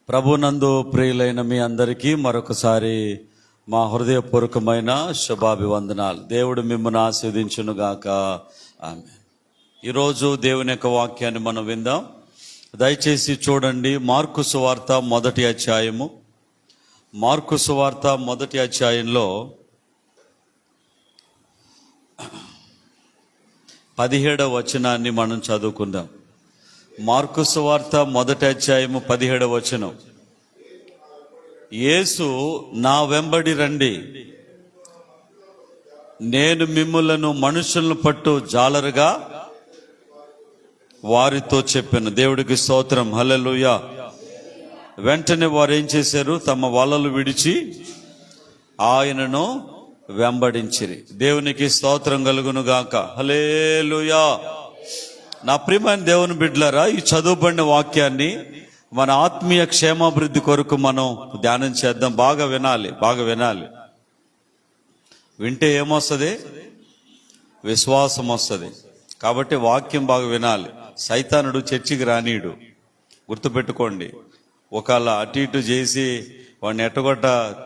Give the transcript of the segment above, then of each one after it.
ప్రభునందు ప్రియులైన మీ అందరికీ మరొకసారి మా హృదయపూర్వకమైన శుభాభివందనాలు. దేవుడు మిమ్మల్ని ఆశీర్వదించునుగాక. ఆమేన్. ఈరోజు దేవుని యొక్క వాక్యాన్ని మనం విందాం. దయచేసి చూడండి, మార్కు సువార్త మొదటి అధ్యాయము. మార్కు సువార్త మొదటి అధ్యాయంలో 17వ వచనాన్ని మనం చదువుకుందాం. మార్కు సువార్త మొదటి అధ్యాయము 17వ వచనం. యేసు, నా వెంబడి రండి, నేను మిమ్ములను మనుషులను పట్టు జాలరుగా వారితో చెప్పాను. దేవుడికి స్తోత్రం, హల్లెలూయా. వెంటనే వారు ఏం చేశారు? తమ వలలు విడిచి ఆయనను వెంబడించిరి. దేవునికి స్తోత్రం కలుగును గాక. హల్లెలూయా. నా ప్రియమైన దేవుని బిడ్డలారా, ఈ చదువుబడిన వాక్యాన్ని మన ఆత్మీయ క్షేమాభివృద్ధి కొరకు మనం ధ్యానం చేద్దాం. బాగా వినాలి. వింటే ఏమొస్తుంది? విశ్వాసం వస్తుంది. కాబట్టి వాక్యం బాగా వినాలి. సైతానుడు చర్చికి రానీయుడు, గుర్తుపెట్టుకోండి. ఒకవేళ అటు ఇటు చేసి వాడిని ఎట్టగొట్ట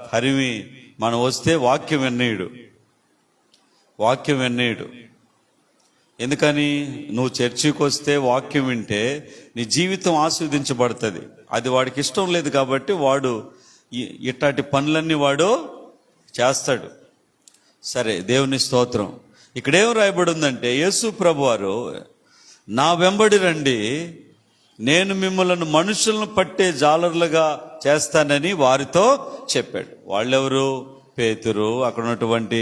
తరిమి మనం వస్తే వాక్యం విన్నీయుడు. ఎందుకని? నువ్వు చర్చికి వస్తే వాక్యం వింటే నీ జీవితం ఆస్వాదించబడుతుంది. అది వాడికి ఇష్టం లేదు కాబట్టి వాడు ఇట్లాంటి పనులన్నీ వాడు చేస్తాడు. సరే, దేవుని స్తోత్రం. ఇక్కడేం రాయబడి ఉందంటే, యేసు ప్రభువారు నా వెంబడి రండి, నేను మిమ్మల్ని మనుషులను పట్టే జాలర్లుగా చేస్తానని వారితో చెప్పాడు. వాళ్ళెవరు? పేతురు, అక్కడ ఉన్నటువంటి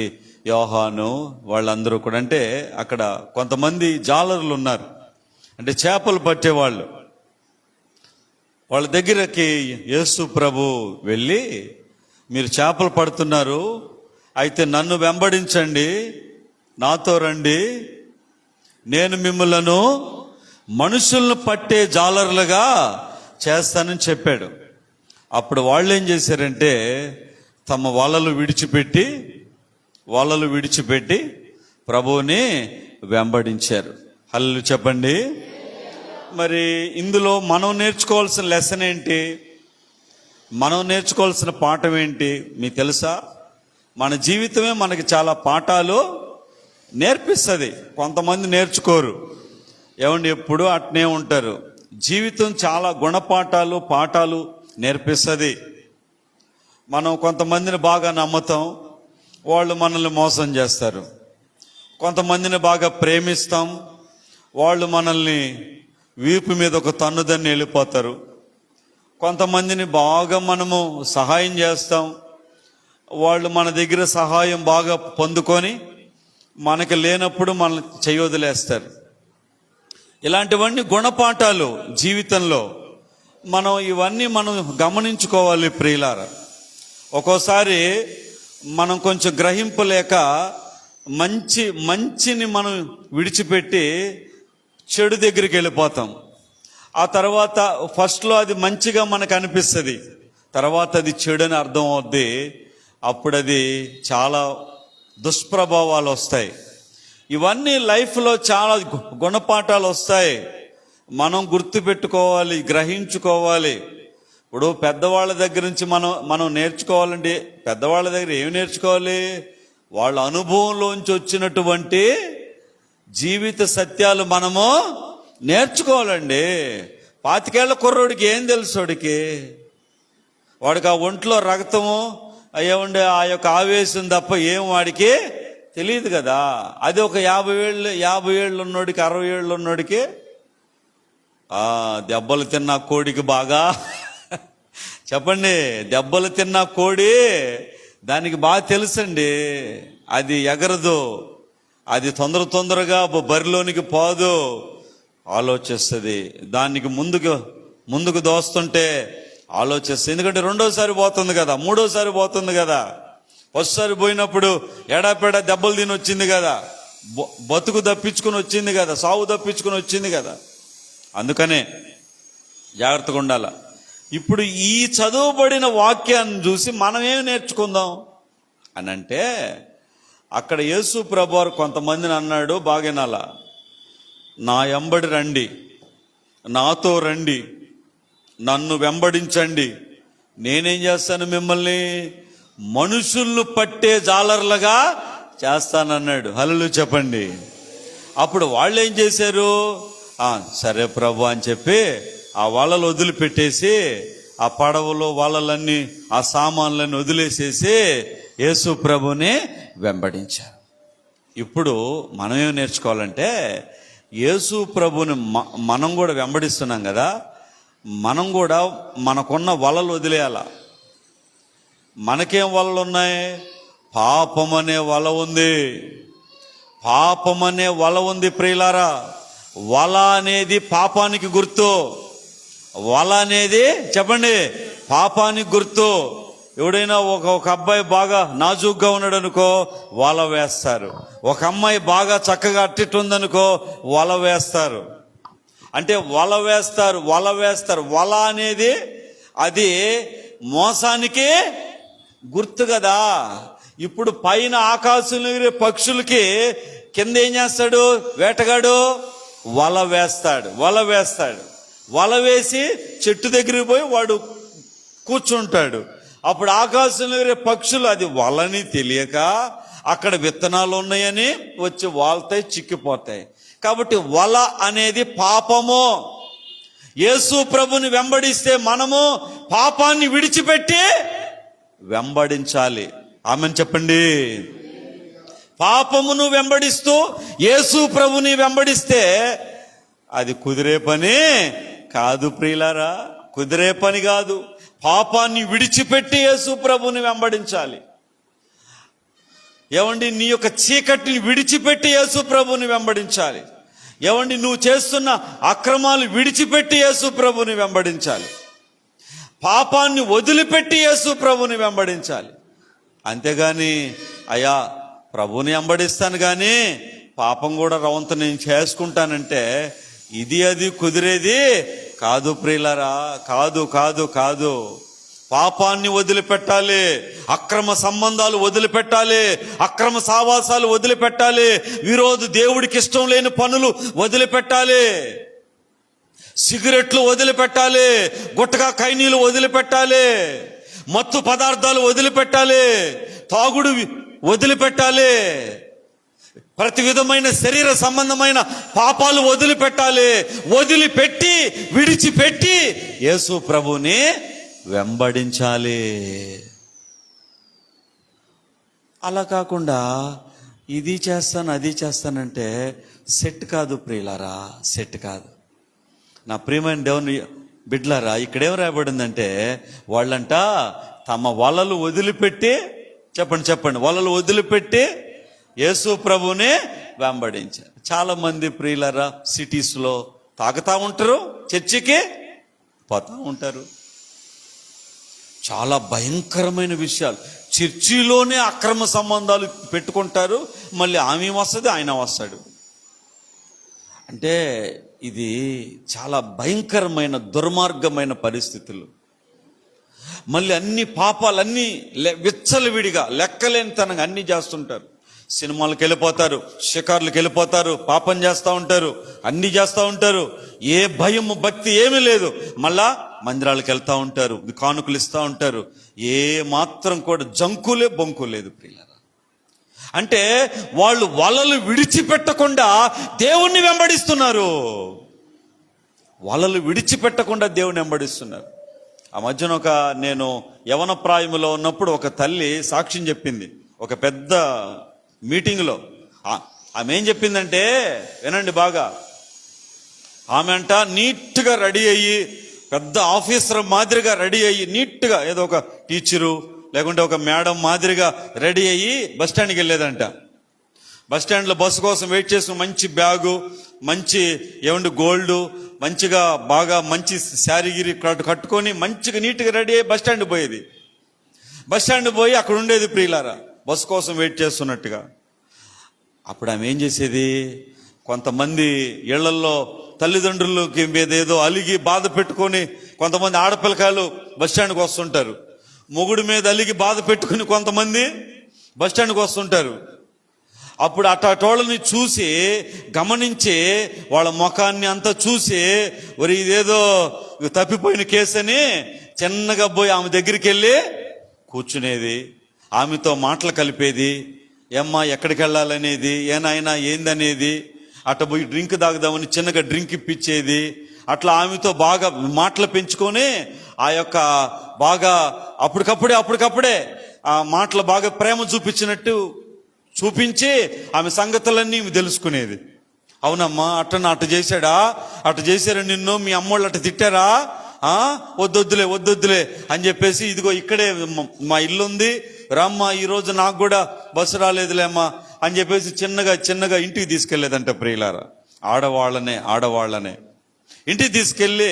యోహాను, వాళ్ళందరూ కూడా. అంటే అక్కడ కొంతమంది జాలర్లు ఉన్నారు, అంటే చేపలు పట్టేవాళ్ళు. వాళ్ళ దగ్గరకి యేసు ప్రభు వెళ్ళి, మీరు చేపలు పడుతున్నారు, అయితే నన్ను వెంబడించండి, నాతో రండి, నేను మిమ్మలను మనుషులను పట్టే జాలర్లుగా చేస్తానని చెప్పాడు. అప్పుడు వాళ్ళు ఏం చేశారంటే, తమ వలలు విడిచిపెట్టి ప్రభువుని వెంబడించారు. హల్లెలూయా చెప్పండి. మరి ఇందులో మనం నేర్చుకోవాల్సిన లెసన్ ఏంటి? మనం నేర్చుకోవాల్సిన పాఠం ఏంటి? మీకు తెలుసా? మన జీవితమే మనకి చాలా పాఠాలు నేర్పిస్తుంది. కొంతమంది నేర్చుకోరు, ఏమండి, ఎప్పుడు అట్నే ఉంటారు. జీవితం చాలా పాఠాలు నేర్పిస్తుంది. మనం కొంతమందిని బాగా నమ్ముతాం, వాళ్ళు మనల్ని మోసం చేస్తారు. కొంతమందిని బాగా ప్రేమిస్తాం, వాళ్ళు మనల్ని వీపు మీద ఒక తన్నుదని వెళ్ళిపోతారు. కొంతమందిని బాగా మనము సహాయం చేస్తాం, వాళ్ళు మన దగ్గర సహాయం బాగా పొందుకొని మనకి లేనప్పుడు మనల్ని చేయొదిలేస్తారు. ఇలాంటివన్నీ గుణపాఠాలు జీవితంలో. ఇవన్నీ మనం గమనించుకోవాలి ప్రియులారా. ఒక్కోసారి మనం కొంచెం గ్రహింపు లేక మంచిని మనం విడిచిపెట్టి చెడు దగ్గరికి వెళ్ళిపోతాం. ఆ తర్వాత ఫస్ట్లో అది మంచిగా మనకు అనిపిస్తుంది, తర్వాత అది చెడు అని అర్థం అవుద్ది. అప్పుడు అది చాలా దుష్ప్రభావాలు వస్తాయి. ఇవన్నీ లైఫ్లో చాలా గుణపాఠాలు వస్తాయి. మనం గుర్తుపెట్టుకోవాలి, గ్రహించుకోవాలి. ఇప్పుడు పెద్దవాళ్ళ దగ్గర నుంచి మనం నేర్చుకోవాలంటే, పెద్దవాళ్ళ దగ్గర ఏమి నేర్చుకోవాలి? వాళ్ళ అనుభవంలోంచి వచ్చినటువంటి జీవిత సత్యాలు మనము నేర్చుకోవాలండి. 25 ఏళ్ల కుర్రోడికి ఏం తెలుసు? వాడికి ఆ ఒంట్లో రక్తము ఏమండే ఆ యొక్క ఆవేశం తప్ప ఏం వాడికి తెలియదు కదా. అది ఒక 50 ఏళ్ళు ఉన్నోడికి, 60 ఏళ్ళు ఉన్నోడికి దెబ్బలు తిన్న కోడికి బాగా చెప్పండి, దెబ్బలు తిన్న కోడి దానికి బాగా తెలుసండి. అది ఎగరదు, అది తొందరగా బరిలోనికి పోదు, ఆలోచిస్తుంది. దానికి ముందుకు దోస్తుంటే ఆలోచిస్తుంది. ఎందుకంటే రెండోసారి పోతుంది కదా, మూడోసారి పోతుంది కదా. ఫస్ట్సారి పోయినప్పుడు ఎడాపెడా దెబ్బలు తిని వచ్చింది కదా, బతుకు తప్పించుకుని వచ్చింది కదా, సావు తప్పించుకుని వచ్చింది కదా. అందుకనే జాగ్రత్తగా ఉండాల. ఇప్పుడు ఈ చదువుబడిన వాక్యాన్ని చూసి మనం ఏం నేర్చుకుందాం అని అంటే, అక్కడ యేసు ప్రభువారు కొంతమందిని అన్నాడు, బాగేనాల, నా ఎంబడి రండి, నాతో రండి, నన్ను వెంబడించండి, నేనేం చేస్తాను, మిమ్మల్ని మనుషులను పట్టే జాలర్లుగా చేస్తానన్నాడు. హల్లెలూయా చెప్పండి. అప్పుడు వాళ్ళు ఏం చేశారు, సరే ప్రభు అని చెప్పి ఆ వలలు వదిలిపెట్టేసి ఆ పడవలో వలలన్నీ ఆ సామాన్లన్నీ వదిలేసేసి యేసు ప్రభుని వెంబడించారు. ఇప్పుడు మనం ఏం నేర్చుకోవాలంటే, యేసు ప్రభుని మనం కూడా వెంబడిస్తున్నాం కదా, మనం కూడా మనకున్న వలలు వదిలేయాల. మనకేం వలలు ఉన్నాయి? పాపం అనే వల ఉంది. పాపం అనే వల ఉంది ప్రియులారా. వల అనేది పాపానికి గుర్తు. వల అనేది చెప్పండి పాపానికి గుర్తు. ఎవడైనా ఒక అబ్బాయి బాగా నాజూగ్గా ఉన్నాడు అనుకో, వల వేస్తారు. ఒక అమ్మాయి బాగా చక్కగా అట్టిట్టుందనుకో, వల వేస్తారు. అంటే వల వేస్తారు. వల అనేది అది మోసానికి గుర్తు కదా. ఇప్పుడు పైన ఆకాశంలో ఎగిరే పక్షులకి కింద ఏం చేస్తాడు వేటగాడు? వల వేస్తాడు. వల వేసి చెట్టు దగ్గరికి పోయి వాడు కూర్చుంటాడు. అప్పుడు ఆకాశంలో ఎగిరే పక్షులు అది వలని తెలియక అక్కడ విత్తనాలు ఉన్నాయని వచ్చి వాళ్తాయి, చిక్కిపోతాయి. కాబట్టి వల అనేది పాపము. యేసు ప్రభుని వెంబడిస్తే మనము పాపాన్ని విడిచిపెట్టి వెంబడించాలి. ఆమెన్ చెప్పండి. పాపమును వెంబడిస్తూ యేసు ప్రభుని వెంబడిస్తే అది కుదిరే పని కాదు ప్రియులారా, కుదిరే పని కాదు. పాపాన్ని విడిచిపెట్టి యేసు ప్రభుని వెంబడించాలి. ఏమండి, నీ యొక్క చీకటిని విడిచిపెట్టి యేసు ప్రభుని వెంబడించాలి. ఏమండి, నువ్వు చేస్తున్న అక్రమాలు విడిచిపెట్టి యేసు ప్రభుని వెంబడించాలి. పాపాన్ని వదిలిపెట్టి యేసు ప్రభుని వెంబడించాలి. అంతేగాని అయ్యా ప్రభుని వెంబడిస్తాను కానీ పాపం కూడా రవంత నేను చేసుకుంటానంటే ఇది అది కుదిరేది కాదు ప్రియులారా. కాదు. పాపాన్ని వదిలిపెట్టాలి, అక్రమ సంబంధాలు వదిలిపెట్టాలి, అక్రమ సావాసాలు వదిలిపెట్టాలి, దేవుడికి ఇష్టం లేని పనులు వదిలిపెట్టాలి, సిగరెట్లు వదిలిపెట్టాలి, గుట్టకా ఖైనీలు వదిలిపెట్టాలి, మత్తు పదార్థాలు వదిలిపెట్టాలి, తాగుడు వదిలిపెట్టాలి, ప్రతి విధమైన శరీర సంబంధమైన పాపాలు వదిలిపెట్టాలి. వదిలిపెట్టి విడిచిపెట్టి యేసు ప్రభుని వెంబడించాలి. అలా కాకుండా ఇది చేస్తాను అది చేస్తానంటే సెట్ కాదు ప్రియులారా, సెట్ కాదు. నా ప్రియమైన దేవుని బిడ్డలారా, ఇక్కడేం రాయబడిందంటే వాళ్ళంట తమ వలలు వదిలిపెట్టి చెప్పండి వలలు వదిలిపెట్టి యేసు ప్రభుని వెంబడించారు. చాలా మంది ప్రియులారా సిటీస్లో తాగుతూ ఉంటారు, చర్చికి పోతూ ఉంటారు. చాలా భయంకరమైన విషయాలు. చర్చిలోనే అక్రమ సంబంధాలు పెట్టుకుంటారు. మళ్ళీ ఆమె వస్తుంది, ఆయన వస్తాడు. అంటే ఇది చాలా భయంకరమైన దుర్మార్గమైన పరిస్థితులు. మళ్ళీ అన్ని పాపాలన్నీ విచ్చలవిడిగా లెక్కలేనితనంగా అన్ని చేస్తుంటారు. సినిమాలకు వెళ్ళిపోతారు, షికార్లకు వెళ్ళిపోతారు, పాపం చేస్తూ ఉంటారు, అన్ని చేస్తూ ఉంటారు. ఏ భయం భక్తి ఏమీ లేదు. మళ్ళా మందిరాలకు వెళ్తూ ఉంటారు, కానుకలు ఇస్తూ ఉంటారు. ఏ మాత్రం కూడా జంకులే బొంకు లేదు ప్రియులారా. అంటే వాళ్ళు వలలు విడిచిపెట్టకుండా దేవుణ్ణి వెంబడిస్తున్నారు. వలలు విడిచిపెట్టకుండా దేవుని వెంబడిస్తున్నారు. ఆ మధ్యన నేను యవన ప్రాయములో ఉన్నప్పుడు ఒక తల్లి సాక్ష్యం చెప్పింది ఒక పెద్ద మీటింగ్లో. ఆమె ఏం చెప్పిందంటే వినండి బాగా. ఆమె అంట నీట్గా రెడీ అయ్యి, పెద్ద ఆఫీసర్ మాదిరిగా రెడీ అయ్యి, నీట్గా ఏదో ఒక టీచరు లేకుంటే ఒక మేడం మాదిరిగా రెడీ అయ్యి బస్ స్టాండ్కి వెళ్ళేదంట. బస్ స్టాండ్లో బస్సు కోసం వెయిట్ చేసిన మంచి బ్యాగు, మంచి గోల్డ్, మంచిగా బాగా మంచి శారీగిరి కట్టుకొని మంచిగా నీట్గా రెడీ అయ్యి బస్ స్టాండ్ పోయేది. బస్ స్టాండ్ పోయి అక్కడ ఉండేది ప్రియులారా, బస్సు కోసం వెయిట్ చేస్తున్నట్టుగా. అప్పుడు ఆమె ఏం చేసేది, కొంతమంది ఇళ్లల్లో తల్లిదండ్రులకి మీద ఏదో అలిగి బాధ పెట్టుకొని కొంతమంది ఆడపిల్లకాయలు బస్ స్టాండ్కి వస్తుంటారు. మొగుడు మీద అలిగి బాధ పెట్టుకుని కొంతమంది బస్ స్టాండ్కి వస్తుంటారు. అప్పుడు అటోళ్ళని చూసి గమనించి వాళ్ళ ముఖాన్ని అంతా చూసి మరి ఇదేదో తప్పిపోయిన కేసు అని చిన్నగా పోయి ఆమె దగ్గరికి వెళ్ళి కూర్చునేది, ఆమెతో మాటలు కలిపేది, ఏమ్మా ఎక్కడికి వెళ్ళాలనేది, ఏనాయనా ఏందనేది, అట్ట పోయి డ్రింక్ తాగుదామని చిన్నగా డ్రింక్ ఇప్పించేది. అట్లా ఆమెతో బాగా మాటలు పెంచుకొని ఆ యొక్క బాగా అప్పటికప్పుడే ఆ మాటలు బాగా ప్రేమ చూపించినట్టు చూపించి ఆమె సంగతులన్నీ తెలుసుకునేది. అవునమ్మా అట్ట చేశారా నిన్ను, మీ అమ్మోళ్ళు అట్ట తిట్టారా, వద్దొద్దులే అని చెప్పేసి, ఇదిగో ఇక్కడే మా ఇల్లు ఉంది రామ్మా, ఈరోజు నాకు కూడా బస్సు రాలేదులేమ్మా అని చెప్పేసి చిన్నగా ఇంటికి తీసుకెళ్లేదంట ప్రియులారా. ఆడవాళ్ళనే ఇంటికి తీసుకెళ్ళి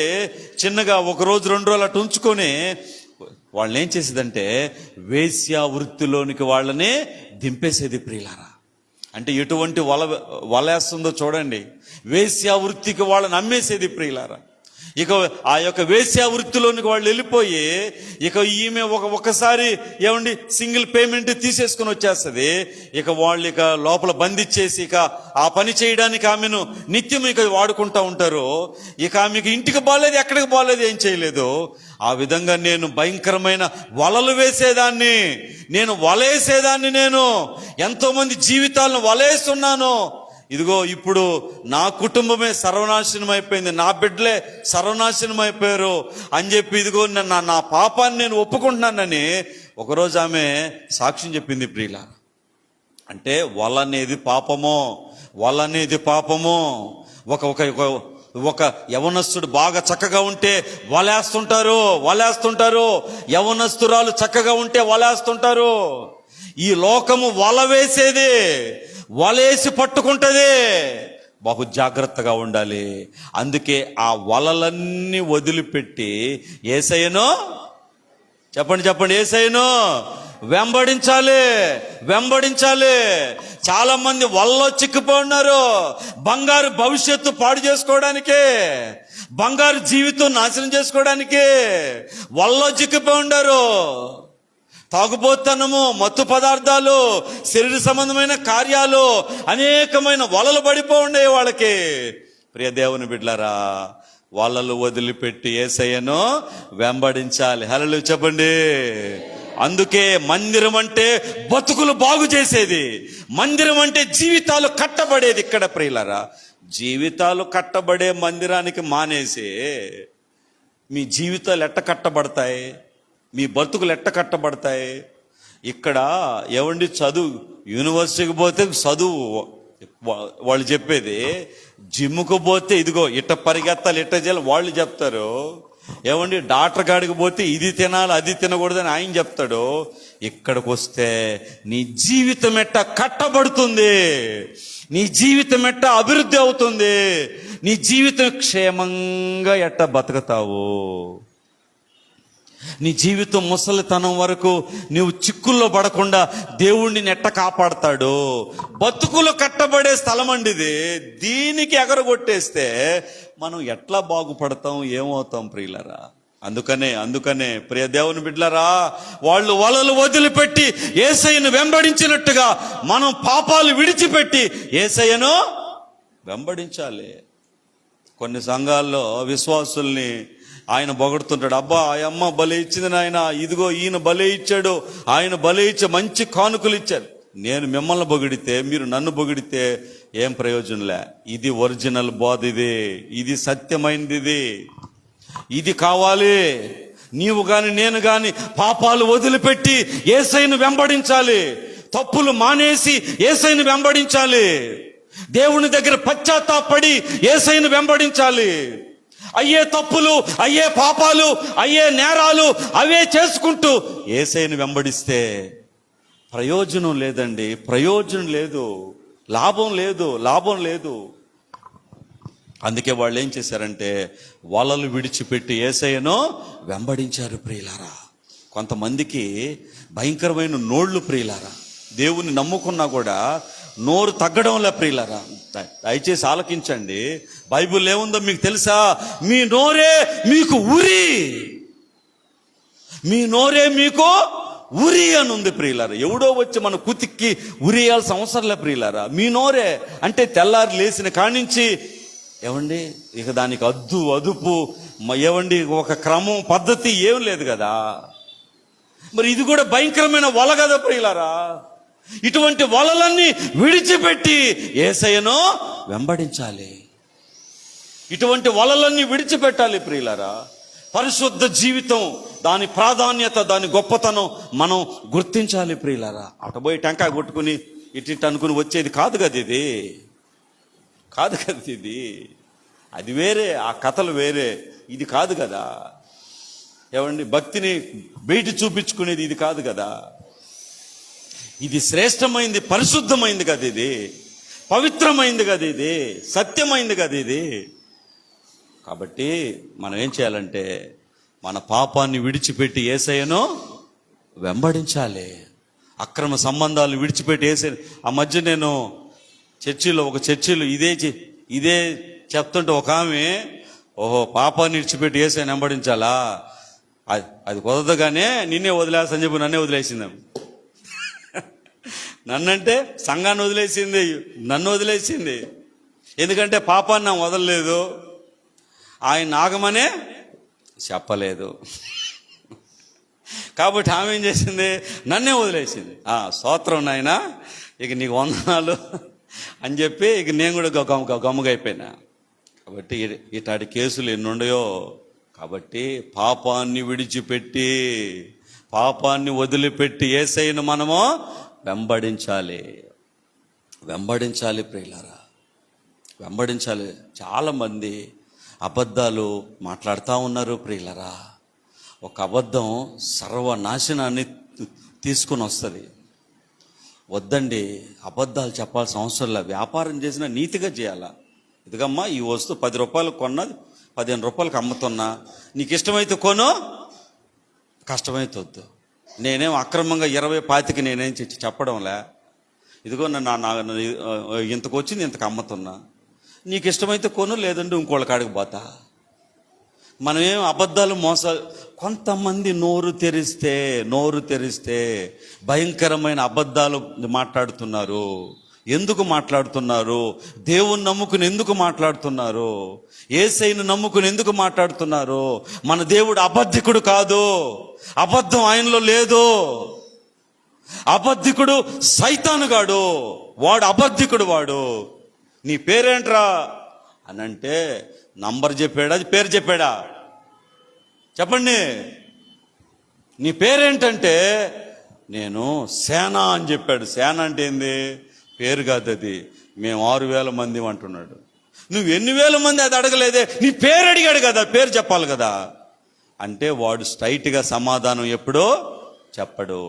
చిన్నగా 1 రోజు 2 రోజులు అటు ఉంచుకొని వాళ్ళని ఏం చేసేదంటే వేశ్యా వృత్తిలోనికి వాళ్ళని దింపేసేది ప్రియులారా. అంటే ఎటువంటి వలేస్తుందో చూడండి. వేశ్యా వృత్తికి వాళ్ళని అమ్మేసేది ప్రియులారా. ఇక ఆ యొక్క వేశ్యా వృత్తిలోనికి వాళ్ళు వెళ్ళిపోయి ఇక ఈమె ఒకసారి ఏమండి సింగిల్ పేమెంట్ తీసేసుకుని వచ్చేస్తుంది. ఇక వాళ్ళు ఇక లోపల బంధించేసి ఇక ఆ పని చేయడానికి ఆమెను నిత్యం ఇక వాడుకుంటా ఉంటారు. ఇక ఆమెకు ఇంటికి బాలేదు, ఎక్కడికి బాలేదు, ఏం చేయలేదు. ఆ విధంగా నేను భయంకరమైన వలలు వేసేదాన్ని, నేను ఎంతో మంది జీవితాలను వలేస్తున్నాను. ఇదిగో ఇప్పుడు నా కుటుంబమే సర్వనాశనం అయిపోయింది, నా బిడ్డలే సర్వనాశనం అయిపోయారు అని చెప్పి ఇదిగో నా పాపాన్ని నేను ఒప్పుకుంటున్నానని ఒకరోజు ఆమె సాక్ష్యం చెప్పింది ప్రియుల. అంటే వల అనేది పాపము. ఒక యవనస్తుడు బాగా చక్కగా ఉంటే వలేస్తుంటారు. యవనస్తురాలు చక్కగా ఉంటే వలేస్తుంటారు. ఈ లోకము వల వేసేది, వలేసి పట్టుకుంటది. బహు జాగ్రత్తగా ఉండాలి. అందుకే ఆ వలలన్నీ వదిలిపెట్టి యేసయ్యను చెప్పండి యేసయ్యను వెంబడించాలి. చాలా మంది వలలో చిక్కిపోయి ఉన్నారు. బంగారు భవిష్యత్తు పాడు చేసుకోవడానికి, బంగారు జీవితం నాశనం చేసుకోవడానికి వలలో చిక్కిపోయి ఉన్నారు. తాగుబోతనము, మత్తు పదార్థాలు, శరీర సంబంధమైన కార్యాలు, అనేకమైన వలలు పడిపోండే వాళ్ళకి. ప్రియ దేవుని బిడ్డలారా, వలలు వదిలిపెట్టి యేసయ్యను వెంబడించాలి. హల్లెలూయా చెప్పండి. అందుకే మందిరం అంటే బతుకులు బాగు చేసేది, మందిరం అంటే జీవితాలు కట్టబడేది. ఇక్కడ ప్రియులారా, జీవితాలు కట్టబడే మందిరానికి మానేసి మీ జీవితాలు ఎట్ట కట్టబడతాయి, మీ బతుకులు ఎట్ట కట్టబడతాయి? ఇక్కడ ఏమండి చదువు, యూనివర్సిటీకి పోతే చదువు వాళ్ళు చెప్పేది, జిమ్కు పోతే ఇదిగో ఇట్ట పరిగెత్తాలి, ఇట్ట చేయాలి వాళ్ళు చెప్తారు. ఏమండి డాక్టర్ కాడికి పోతే ఇది తినాలి అది తినకూడదని ఆయన చెప్తాడు. ఇక్కడికి వస్తే నీ జీవితం ఎట్ట కట్టబడుతుంది, నీ జీవితం ఎట్ట అభివృద్ధి అవుతుంది, నీ జీవితం క్షేమంగా ఎట్ట బతుకుతావు, నీ జీవితం ముసలితనం వరకు నీవు చిక్కుల్లో పడకుండా దేవుణ్ణి నెట్ట కాపాడతాడు. బతుకులు కట్టబడే స్థలం అండి ఇది. దీనికి ఎగరగొట్టేస్తే మనం ఎట్లా బాగుపడతాం, ఏమవుతాం ప్రియులరా? అందుకనే ప్రియ దేవుని బిడ్డలారా, వాళ్ళు వలలు వదిలిపెట్టి యేసయ్యను వెంబడించినట్టుగా మనం పాపాలు విడిచిపెట్టి యేసయ్యను వెంబడించాలి. కొన్ని సంఘాల్లో విశ్వాసుల్ని ఆయన పొగడుతుంటాడు. అబ్బా ఆ అమ్మ బలి ఇచ్చింది నాయన, ఇదిగో ఈయన బలి ఇచ్చాడు, ఆయన బలి ఇచ్చే మంచి కానుకలు ఇచ్చారు. నేను మిమ్మల్ని పొగిడితే, మీరు నన్ను పొగిడితే ఏం ప్రయోజనంలే. ఇది ఒరిజినల్ బోధ, ఇది సత్యమైనది, ఇది కావాలి. నీవు గాని నేను గాని పాపాలు వదిలిపెట్టి యేసయ్యను వెంబడించాలి, తప్పులు మానేసి యేసయ్యను వెంబడించాలి, దేవుని దగ్గర పశ్చాత్తాపడి యేసయ్యను వెంబడించాలి. అయ్యే తప్పులు, అయ్యే పాపాలు, అయ్యే నేరాలు అవే చేసుకుంటూ యేసయ్యను వెంబడిస్తే ప్రయోజనం లేదండి, ప్రయోజనం లేదు, లాభం లేదు. అందుకే వాళ్ళు ఏం చేశారంటే వలలు విడిచిపెట్టి యేసయ్యను వెంబడించారు ప్రియులారా. కొంతమందికి భయంకరమైన నోళ్ళు ప్రియులారా, దేవుని నమ్ముకున్నా కూడా నోరు తగ్గడంలే ప్రియులారా. దయచేసి ఆలకించండి, బైబిల్ ఏముందో మీకు తెలుసా? మీ నోరే మీకు ఉరి అని ఉంది ప్రియులారా. ఎవడో వచ్చి మన కుతిక్కి ఉరియాల్సిన అవసరంలే ప్రియులారా. మీ నోరే అంటే తెల్లారి లేచిన కానించి ఏమండి ఇక దానికి అదుపు ఏమండి ఒక క్రమం పద్ధతి ఏం లేదు కదా. మరి ఇది కూడా భయంకరమైన వల కదా ప్రియులారా. ఇటువంటి వలలన్నీ విడిచిపెట్టి యేసయ్యను వెంబడించాలి. ఇటువంటి వలలన్నీ విడిచిపెట్టాలి ప్రియులారా. పరిశుద్ధ జీవితం, దాని ప్రాధాన్యత, దాని గొప్పతనం మనం గుర్తించాలి ప్రియులారా. అటు పోయి టెంకాయ కొట్టుకుని ఇటు అనుకుని వచ్చేది కాదు కదా ఇది. కాదు కదా ఇది. అది వేరే, ఆ కథలు వేరే, ఇది కాదు కదా. ఏమండి భక్తిని బయట చూపించుకునేది ఇది కాదు కదా. ఇది శ్రేష్టమైంది, పరిశుద్ధమైంది కదా ఇది, పవిత్రమైంది కదా ఇది, సత్యమైంది కదా ఇది. కాబట్టి మనం ఏం చేయాలంటే మన పాపాన్ని విడిచిపెట్టి యేసయ్యను వెంబడించాలి. అక్రమ సంబంధాలు విడిచిపెట్టి యేసయ్య. ఆ మధ్య నేను ఒక చర్చిలో ఇదే చెప్తుంటే ఒక ఆమె, ఓహో పాపాన్ని విడిచిపెట్టి యేసయ్యను వెంబడించాలా, అది కుదరదుగానే నిన్నే వదిలేసని చెప్పి నన్నే వదిలేసింది. నన్నంటే సంఘాన్ని వదిలేసింది, నన్ను వదిలేసింది. ఎందుకంటే పాపాన్ని నా వదలలేదు, ఆయన ఆగమనే చెప్పలేదు. కాబట్టి ఆమె ఏం చేసింది, నన్నే వదిలేసింది. స్తోత్రం నాయనా, ఇక నీకు వందనాలు అని చెప్పి ఇక నేను కూడా గమ్ముగా అయిపోయినా. కాబట్టి ఇట్లాంటి కేసులు ఎన్ని ఉన్నాయో. కాబట్టి పాపాన్ని విడిచిపెట్టి, పాపాన్ని వదిలిపెట్టి యేసయ్యను మనము వెంబడించాలి ప్రియులారా, వెంబడించాలి. చాలామంది అబద్ధాలు మాట్లాడుతూ ఉన్నారు ప్రియులరా. ఒక అబద్ధం సర్వనాశనాన్ని తీసుకుని వస్తుంది. వద్దండి, అబద్ధాలు చెప్పాల్సిన అవసరం లేదు. వ్యాపారం చేసినా నీతిగా చేయాలా. ఇదిగమ్మా ఈ వస్తువు 10 రూపాయలు కొన్నా 15 రూపాయలకు అమ్ముతున్నా, నీకు ఇష్టమైతే కొను, కష్టమైతే వద్దు. నేనేం అక్రమంగా 20-25కి నేనేం చెప్పడంలే. ఇదిగో నన్ను ఇంతకు వచ్చింది ఇంతకు అమ్ముతున్నా, నీకు ఇష్టమైతే కొను, లేదంటే ఇంకోళ్ళ కాడికి పోతా. మనమేం అబద్ధాలు మోసాలు. కొంతమంది నోరు తెరిస్తే భయంకరమైన అబద్ధాలు మాట్లాడుతున్నారు. ఎందుకు మాట్లాడుతున్నారు? దేవుని నమ్ముకుని ఎందుకు మాట్లాడుతున్నారు? యేసయ్యను నమ్ముకుని ఎందుకు మాట్లాడుతున్నారు? మన దేవుడు అబద్ధికుడు కాదు, అబద్ధం ఆయనలో లేదు. అబద్ధికుడు సైతానుగాడు, వాడు అబద్ధికుడు. వాడు నీ పేరేంట్రా అని అంటే నంబర్ చెప్పాడా, పేరు చెప్పాడా? చెప్పండి. నీ పేరేంటంటే నేను సేన అని చెప్పాడు. సేన అంటే ఏంది? పేరు కాదు అది. మేము 6,000 మంది అంటున్నాడు. నువ్వు ఎన్ని వేల మంది అది అడగలేదే, నీ పేరు అడిగాడు కదా, పేరు చెప్పాలి కదా. అంటే వాడు స్ట్రైట్గా సమాధానం ఎప్పుడో చెప్పడు.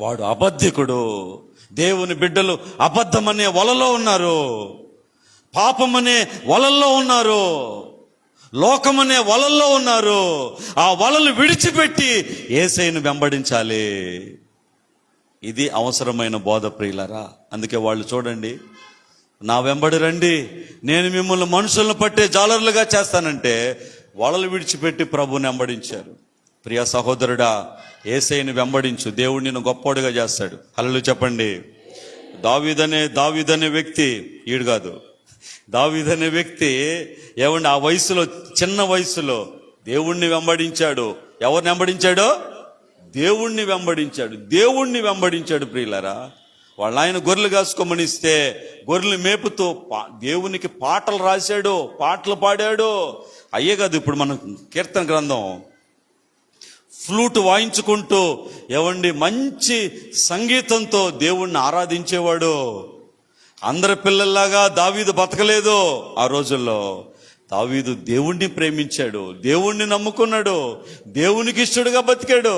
వాడు అబద్ధికుడు. దేవుని బిడ్డలు అబద్ధమనే వలలో ఉన్నారు, పాపమనే వలల్లో ఉన్నారు, లోకమనే వలల్లో ఉన్నారు. ఆ వలలు విడిచిపెట్టి యేసయ్యను వెంబడించాలి. ఇది అవసరమైన బోధ ప్రియులారా. అందుకే వాళ్ళు చూడండి, నా వెంబడి రండి, నేను మిమ్మల్ని మనుషులను పట్టే జాలర్లుగా చేస్తానంటే వలలు విడిచిపెట్టి ప్రభుని వెంబడించారు. ప్రియ సహోదరుడా, యేసయ్యను వెంబడించు, దేవుడు నిన్ను గొప్పోడుగా చేస్తాడు. హల్లెలూయా చెప్పండి. దావీదనే వ్యక్తి, ఈడు కాదు, దావీదనే వ్యక్తి ఏమండి ఆ వయసులో, చిన్న వయసులో దేవుణ్ణి వెంబడించాడు. ఎవరిని వెంబడించాడో? దేవుణ్ణి వెంబడించాడు ప్రియులారా. వాళ్ళ ఆయన గొర్రెలు కాసుకోమనిస్తే గొర్రెలు మేపుతూ దేవునికి పాటలు రాశాడు, పాటలు పాడాడు. అయ్యే కాదు, ఇప్పుడు మనం కీర్తన గ్రంథం ఫ్లూట్ వాయించుకుంటూ ఏవండి మంచి సంగీతంతో దేవుణ్ణి ఆరాధించేవాడు. అందరి పిల్లల్లాగా దావీదు బతకలేదు ఆ రోజుల్లో. దావీదు దేవుణ్ణి ప్రేమించాడు, దేవుణ్ణి నమ్ముకున్నాడు, దేవునికి ఇష్టడుగా బతికాడు.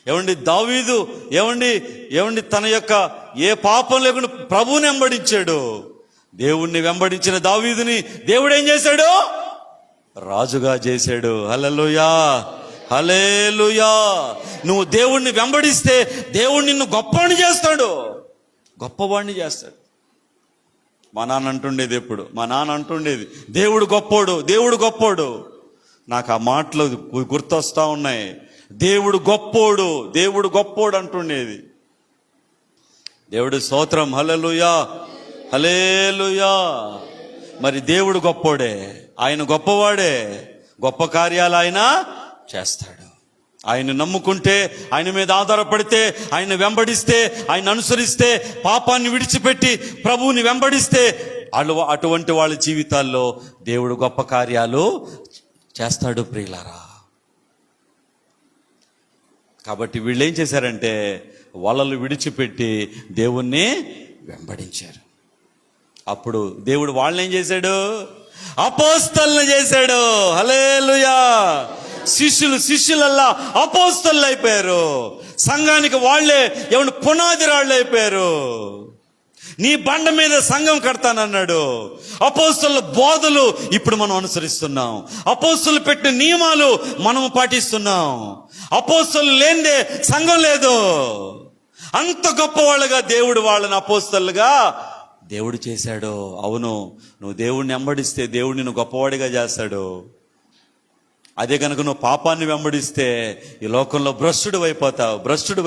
ఏమండి దావీదు ఏమండి తన యొక్క ఏ పాపం లేకుండా ప్రభువుని వెంబడించాడు. దేవుణ్ణి వెంబడించిన దావీదుని దేవుడు ఏం చేశాడు? రాజుగా చేశాడు. హల్లెలూయా, హల్లెలూయా. నువ్వు దేవుణ్ణి వెంబడిస్తే దేవుడు నిన్ను గొప్పవాణ్ణి చేస్తాడు, గొప్పవాణ్ణి చేస్తాడు. మా నాన్న అంటుండేది దేవుడు గొప్పోడు, దేవుడు గొప్పోడు. నాకు ఆ మాటలు గుర్తొస్తా ఉన్నాయి. దేవుడు గొప్పోడు, దేవుడు గొప్పోడు అంటుండేది. దేవుడు స్తోత్రం, హల్లెలూయా హల్లెలూయా. మరి దేవుడు గొప్పోడే, ఆయన గొప్పవాడే, గొప్ప కార్యాలు ఆయన చేస్తాడు. ఆయన నమ్ముకుంటే, ఆయన మీద ఆధారపడితే, ఆయన వెంబడిస్తే, ఆయన అనుసరిస్తే, పాపాన్ని విడిచిపెట్టి ప్రభువుని వెంబడిస్తే అటువంటి వాళ్ళ జీవితాల్లో దేవుడు గొప్ప కార్యాలు చేస్తాడు ప్రియులారా. కాబట్టి వీళ్ళు ఏం చేశారంటే వలలు విడిచిపెట్టి దేవుణ్ణి వెంబడించారు. అప్పుడు దేవుడు వాళ్ళని ఏం చేశాడు? అపోస్తలుని చేశాడు. హల్లెలూయా. శిష్యులల్లా అపోస్తలు అయిపోయారు. సంఘానికి వాళ్ళే ఏమన్నా పునాది రాళ్ళు అయిపోయారు. నీ బండ మీద సంఘం కడతానన్నాడు. అపోస్తలుల బోధలు ఇప్పుడు మనం అనుసరిస్తున్నాం. అపోస్తలు పెట్టిన నియమాలు మనం పాటిస్తున్నాం. అపోస్తలు లేనిదే సంఘం లేదు. అంత గొప్పవాళ్ళుగా దేవుడు వాళ్ళని అపోస్తలుగా దేవుడు చేశాడు. అవును, నువ్వు దేవుడిని వెంబడిస్తే దేవుడు నిన్ను గొప్పవాడిగా చేస్తాడు. అదే కనుక నువ్వు పాపాన్ని వెంబడిస్తే ఈ లోకంలో భ్రష్టుడు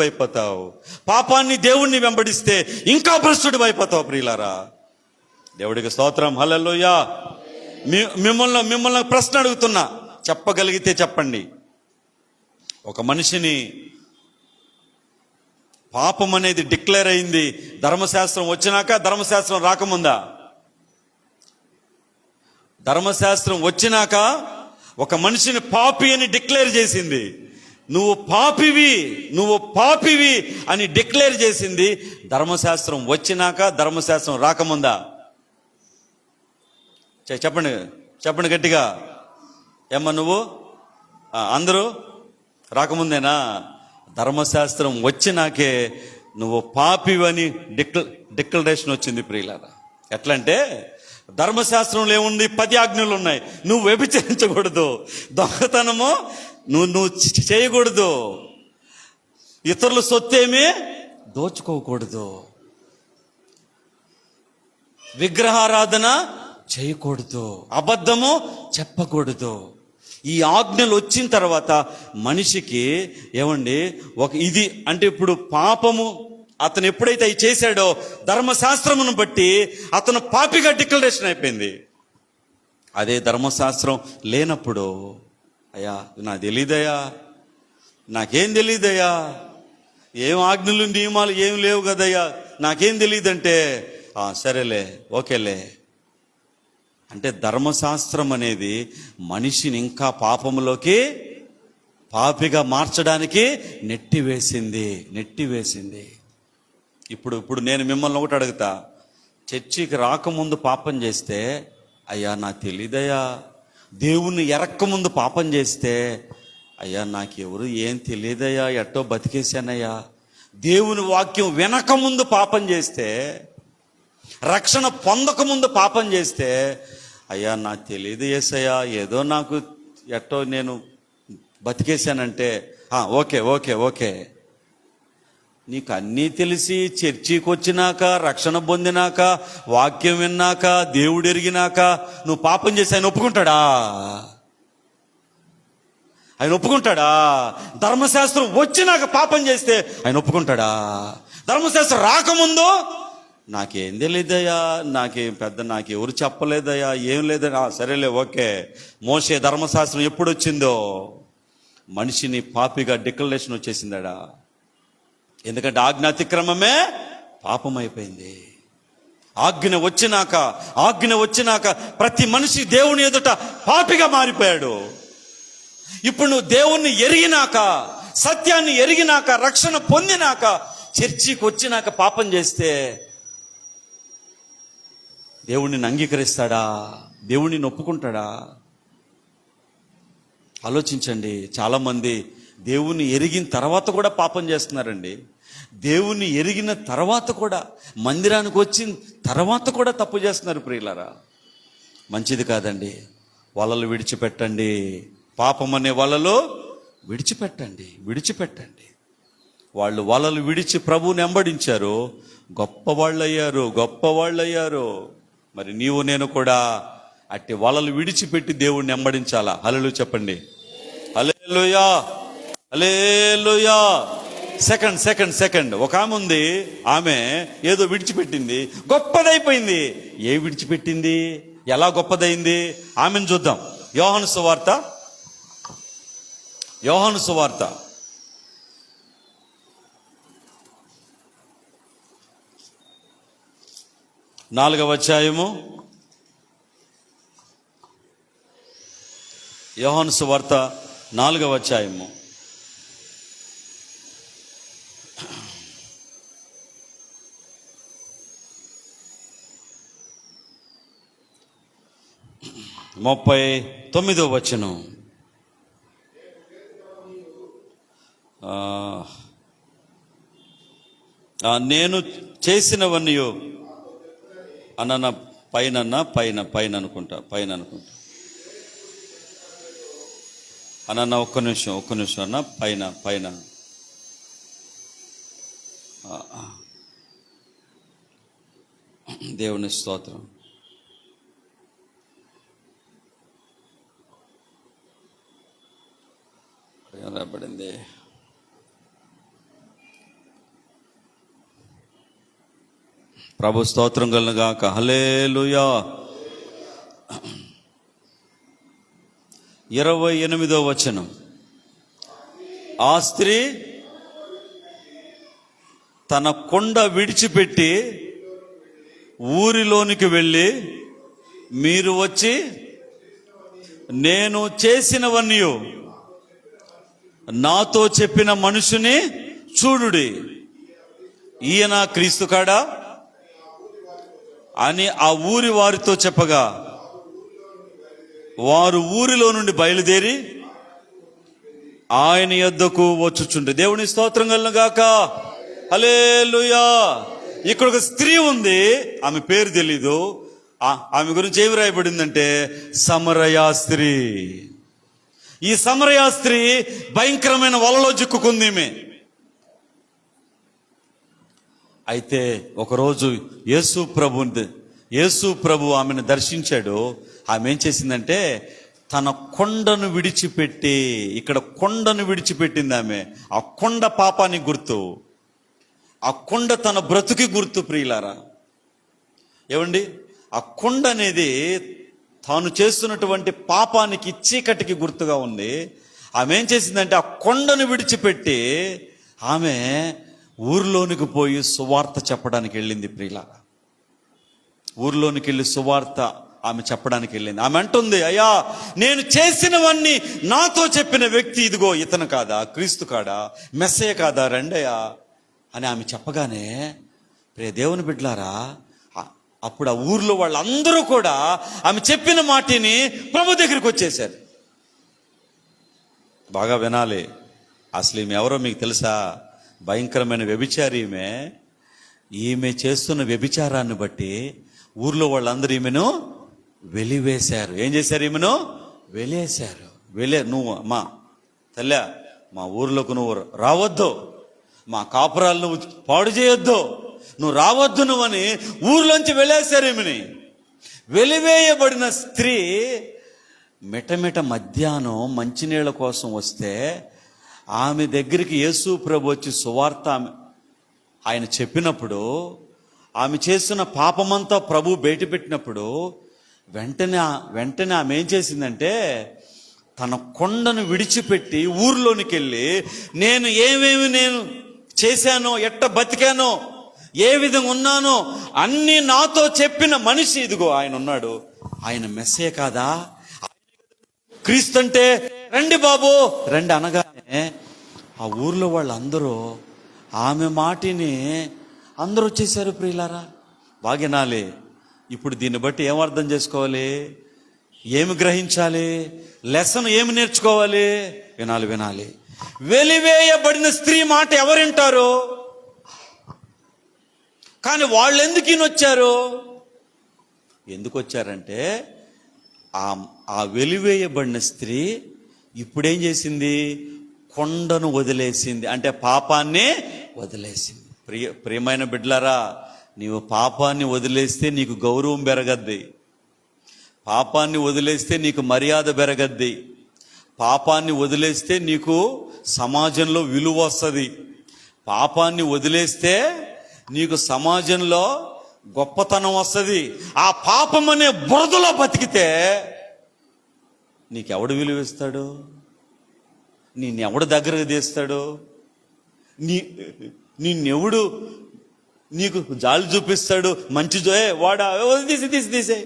అయిపోతావు. పాపాన్ని దేవుణ్ణి వెంబడిస్తే ఇంకా భ్రష్టుడు అయిపోతావు ప్రియులారా. దేవుడికి స్తోత్రం, హల్లెలూయా. మిమ్మల్ని ప్రశ్న అడుగుతున్నా, చెప్పగలిగితే చెప్పండి. ఒక మనిషిని పాపం అనేది డిక్లేర్ అయింది ధర్మశాస్త్రం వచ్చినాక, ధర్మశాస్త్రం రాకముందా? ధర్మశాస్త్రం వచ్చినాక ఒక మనిషిని పాపి అని డిక్లేర్ చేసింది. నువ్వు పాపివి అని డిక్లేర్ చేసింది ధర్మశాస్త్రం వచ్చినాక, ధర్మశాస్త్రం రాకముందా? చెప్పండి గట్టిగా. ఏమ్మా నువ్వు? అందరూ రాకముందేనా? ధర్మశాస్త్రం వచ్చినాకే నువ్వు పాపివని డిక్లరేషన్ వచ్చింది ప్రియులారా. ఎట్లా అంటే ధర్మశాస్త్రంలో ఏముంది? 10 ఆజ్ఞలు ఉన్నాయి. నువ్వు వ్యభిచరించకూడదు, దొంగతనము నువ్వు చేయకూడదు, ఇతరుల సొత్తేమీ దోచుకోకూడదు, విగ్రహారాధన చేయకూడదు, అబద్ధము చెప్పకూడదు. ఈ ఆజ్ఞలు వచ్చిన తర్వాత మనిషికి ఏమండి ఇది అంటే ఇప్పుడు పాపము అతను ఎప్పుడైతే అవి చేశాడో ధర్మశాస్త్రమును బట్టి అతను పాపిగా డిక్లరేషన్ అయిపోయింది. అదే ధర్మశాస్త్రం లేనప్పుడు, అయ్యా నాకు తెలీదయ్యా, నాకేం తెలీదయ్యా, ఏం ఆజ్ఞలు నియమాలు ఏం లేవు కదయ్యా, నాకేం తెలియదంటే సరేలే ఓకేలే అంటే ధర్మశాస్త్రం అనేది మనిషిని ఇంకా పాపములోకి పాపిగా మార్చడానికి నెట్టివేసింది. ఇప్పుడు నేను మిమ్మల్ని ఒకటి అడుగుతా, చర్చికి రాకముందు పాపం చేస్తే అయ్యా నాకు తెలీదయ్యా, దేవుణ్ణి ఎరక్కముందు పాపం చేస్తే అయ్యా నాకెవరు ఏం తెలియదయ్యా, ఎట్టో బతికేశానయ్యా, దేవుని వాక్యం వినకముందు పాపం చేస్తే, రక్షణ పొందకముందు పాపం చేస్తే అయ్యా నాకు తెలియదు యేసయ్యా, ఏదో నాకు ఎట్టో నేను బతికేశానంటే ఓకే. నీకు అన్నీ తెలిసి చర్చికి వచ్చినాక, రక్షణ పొందినాక, వాక్యం విన్నాక, దేవుడు ఎరిగినాక నువ్వు పాపం చేసి ఆయన ఒప్పుకుంటాడా? ధర్మశాస్త్రం వచ్చినాక పాపం చేస్తే ఆయన ఒప్పుకుంటాడా? ధర్మశాస్త్రం రాకముందు నాకేం తెలియదయ్యా, నాకెవరు చెప్పలేదయ్యా, ఏం లేదయ్యా, సరేలే ఓకే. మోషే ధర్మశాస్త్రం ఎప్పుడు వచ్చిందో మనిషిని పాపిగా డిక్లరేషన్ వచ్చేసిందడా. ఎందుకంటే ఆజ్ఞ అతిక్రమమే పాపం అయిపోయింది. ఆజ్ఞ వచ్చినాక ప్రతి మనిషి దేవుని ఎదుట పాపిగా మారిపోయాడు. ఇప్పుడు నువ్వు దేవుణ్ణి ఎరిగినాక, సత్యాన్ని ఎరిగినాక, రక్షణ పొందినాక, చర్చికి వచ్చినాక పాపం చేస్తే దేవుణ్ణి అంగీకరిస్తాడా? దేవుణ్ణి ఒప్పుకుంటాడా? ఆలోచించండి. చాలామంది దేవుణ్ణి ఎరిగిన తర్వాత కూడా పాపం చేస్తున్నారండి. దేవుణ్ణి ఎరిగిన తర్వాత కూడా, మందిరానికి వచ్చిన తర్వాత కూడా తప్పు చేస్తున్నారు ప్రియులారా. మంచిది కాదండి. వలలు విడిచిపెట్టండి, పాపం అనే వలలో విడిచిపెట్టండి. వాళ్ళు వలలు విడిచి ప్రభువుని వెంబడించారు, గొప్పవాళ్ళు అయ్యారు. మరి నీవు నేను కూడా అట్టి వలలు విడిచిపెట్టి దేవుణ్ణి వెంబడించాలా? హల్లెలూయా చెప్పండి. హల్లెలూయా. హల్లెలూయా. సెకండ్ ఒక ఆమె ఉంది, ఆమె ఏదో విడిచిపెట్టింది, గొప్పదైపోయింది. ఏ విడిచిపెట్టింది, ఎలా గొప్పదైంది, ఆమెను చూద్దాం. యోహాను సువార్త 4వ అధ్యాయము. యోహాను సువార్త 4వ అధ్యాయము. ముప్పై 39వ వచనం. నేను చేసినవన్నీ అన్న పైన అనుకుంటా అన్న ఒక్క నిమిషం అన్న పైన దేవుని స్తోత్రం. రాబడింది. ప్రభు స్తోత్రం కలుగుగాక. హల్లెలూయా. 28వ వచనం. ఆ స్త్రీ తన కొండ విడిచిపెట్టి ఊరిలోనికి వెళ్ళి, మీరు వచ్చి నేను చేసినవన్నీ నాతో చెప్పిన మనుషుని చూడుడి, ఈయన క్రీస్తు కాడా అని ఆ ఊరి వారితో చెప్పగా, వారు ఊరిలో నుండి బయలుదేరి ఆయన యొద్దకు వచ్చుచుండే. దేవుని స్తోత్రం కలుగుగాక. హల్లెలూయా. ఇక్కడ ఒక స్త్రీ ఉంది, ఆమె పేరు తెలీదు. ఆమె గురించి ఏమి రాయబడిందంటే సమరయా స్త్రీ. ఈ సమరయా స్త్రీ భయంకరమైన వలలో చిక్కుకుంది ఈమె. అయితే ఒకరోజు యేసు ప్రభు ఆమెను దర్శించాడు. ఆమె ఏం చేసిందంటే తన కొండను విడిచిపెట్టి, ఇక్కడ కొండను విడిచిపెట్టింది ఆమె. ఆ కొండ పాపానికి గుర్తు, ఆ కొండ తన బ్రతుకి గుర్తు. ప్రియులారా, ఏమండి, ఆ కొండ అనేది తాను చేస్తున్నటువంటి పాపానికి, చీకటికి గుర్తుగా ఉంది. ఆమె ఏం చేసిందంటే ఆ కొండను విడిచిపెట్టి ఆమె ఊర్లోనికి పోయి సువార్త చెప్పడానికి వెళ్ళింది. ప్రియులారా, ఊర్లోనికి వెళ్ళి సువార్త ఆమె చెప్పడానికి వెళ్ళింది. ఆమె అంటుంది, అయ్యా, నేను చేసినవన్నీ నాతో చెప్పిన వ్యక్తి ఇదిగో, ఇతను కాదా, క్రీస్తు కాడా, మెస్సయ్య కాదా, రండయ్యా అని ఆమె చెప్పగానే, ప్రియ దేవుని బిడ్డలారా, అప్పుడు ఆ ఊర్లో వాళ్ళందరూ కూడా ఆమె చెప్పిన మాటిని ప్రభు దగ్గరికి వచ్చేశారు. బాగా వినాలి. అసలు ఈమె ఎవరో మీకు తెలుసా? భయంకరమైన వ్యభిచారి ఈమె. ఈమె చేస్తున్న వ్యభిచారాన్ని బట్టి ఊర్లో వాళ్ళందరూ ఈమెను వెలివేశారు. ఏం చేశారు? ఈమెను వెలివేశారు. నువ్వు మా తల్లి, మా ఊర్లోకి నువ్వు రావద్దు, మా కాపురాలు నువ్వు పాడు చేయొద్దు, నువ్వు రావద్దు నువ్వని ఊర్లోంచి వెళ్ళేశారు ఈమెని. వెలివేయబడిన స్త్రీ మిటమిట మధ్యాహ్నం మంచినీళ్ళ కోసం వస్తే ఆమె దగ్గరికి యేసు ప్రభు వచ్చి సువార్త ఆయన చెప్పినప్పుడు, ఆమె చేస్తున్న పాపమంతా ప్రభు బయట పెట్టినప్పుడు వెంటనే ఆమె ఏం చేసిందంటే తన కొండను విడిచిపెట్టి ఊర్లోనికి వెళ్ళి, నేను చేశానో, ఎట్ట బతికానో, ఏ విధంగా ఉన్నానో అన్నీ నాతో చెప్పిన మనిషి ఇదిగో ఆయన ఉన్నాడు, ఆయన మెస్సే కాదా, క్రీస్తు అంటే రండి బాబు రండి అనగానే ఆ ఊర్లో వాళ్ళందరూ ఆమె మాటిని అందరూ వచ్చేసారు. ప్రియులారా, బాగినాలి. ఇప్పుడు దీన్ని బట్టి ఏం అర్థం చేసుకోవాలి, ఏమి గ్రహించాలి, లెసన్ ఏమి నేర్చుకోవాలి? వినాలి. వెలివేయబడిన స్త్రీ మాట ఎవరింటారు? కానీ వాళ్ళు ఎందుకు ఈయనొచ్చారు? ఎందుకు వచ్చారంటే ఆ వెలివేయబడిన స్త్రీ ఇప్పుడేం చేసింది? కొండను వదిలేసింది, అంటే పాపాన్ని వదిలేసింది. ప్రియమైన బిడ్డలారా, నీవు పాపాన్ని వదిలేస్తే నీకు గౌరవం పెరగద్ది, పాపాన్ని వదిలేస్తే నీకు మర్యాద పెరగద్ది, పాపాన్ని వదిలేస్తే నీకు సమాజంలో విలువ వస్తుంది. పాపాన్ని వదిలేస్తే నీకు సమాజంలో గొప్పతనం వస్తుంది. ఆ పాపం అనే బురదలో బతికితే నీకెవడు విలువ ఇస్తాడు? నిన్నెవడు దగ్గరకు తీస్తాడు? నిన్నెవడు నీకు జాలి చూపిస్తాడు? మంచి వాడా తీసే.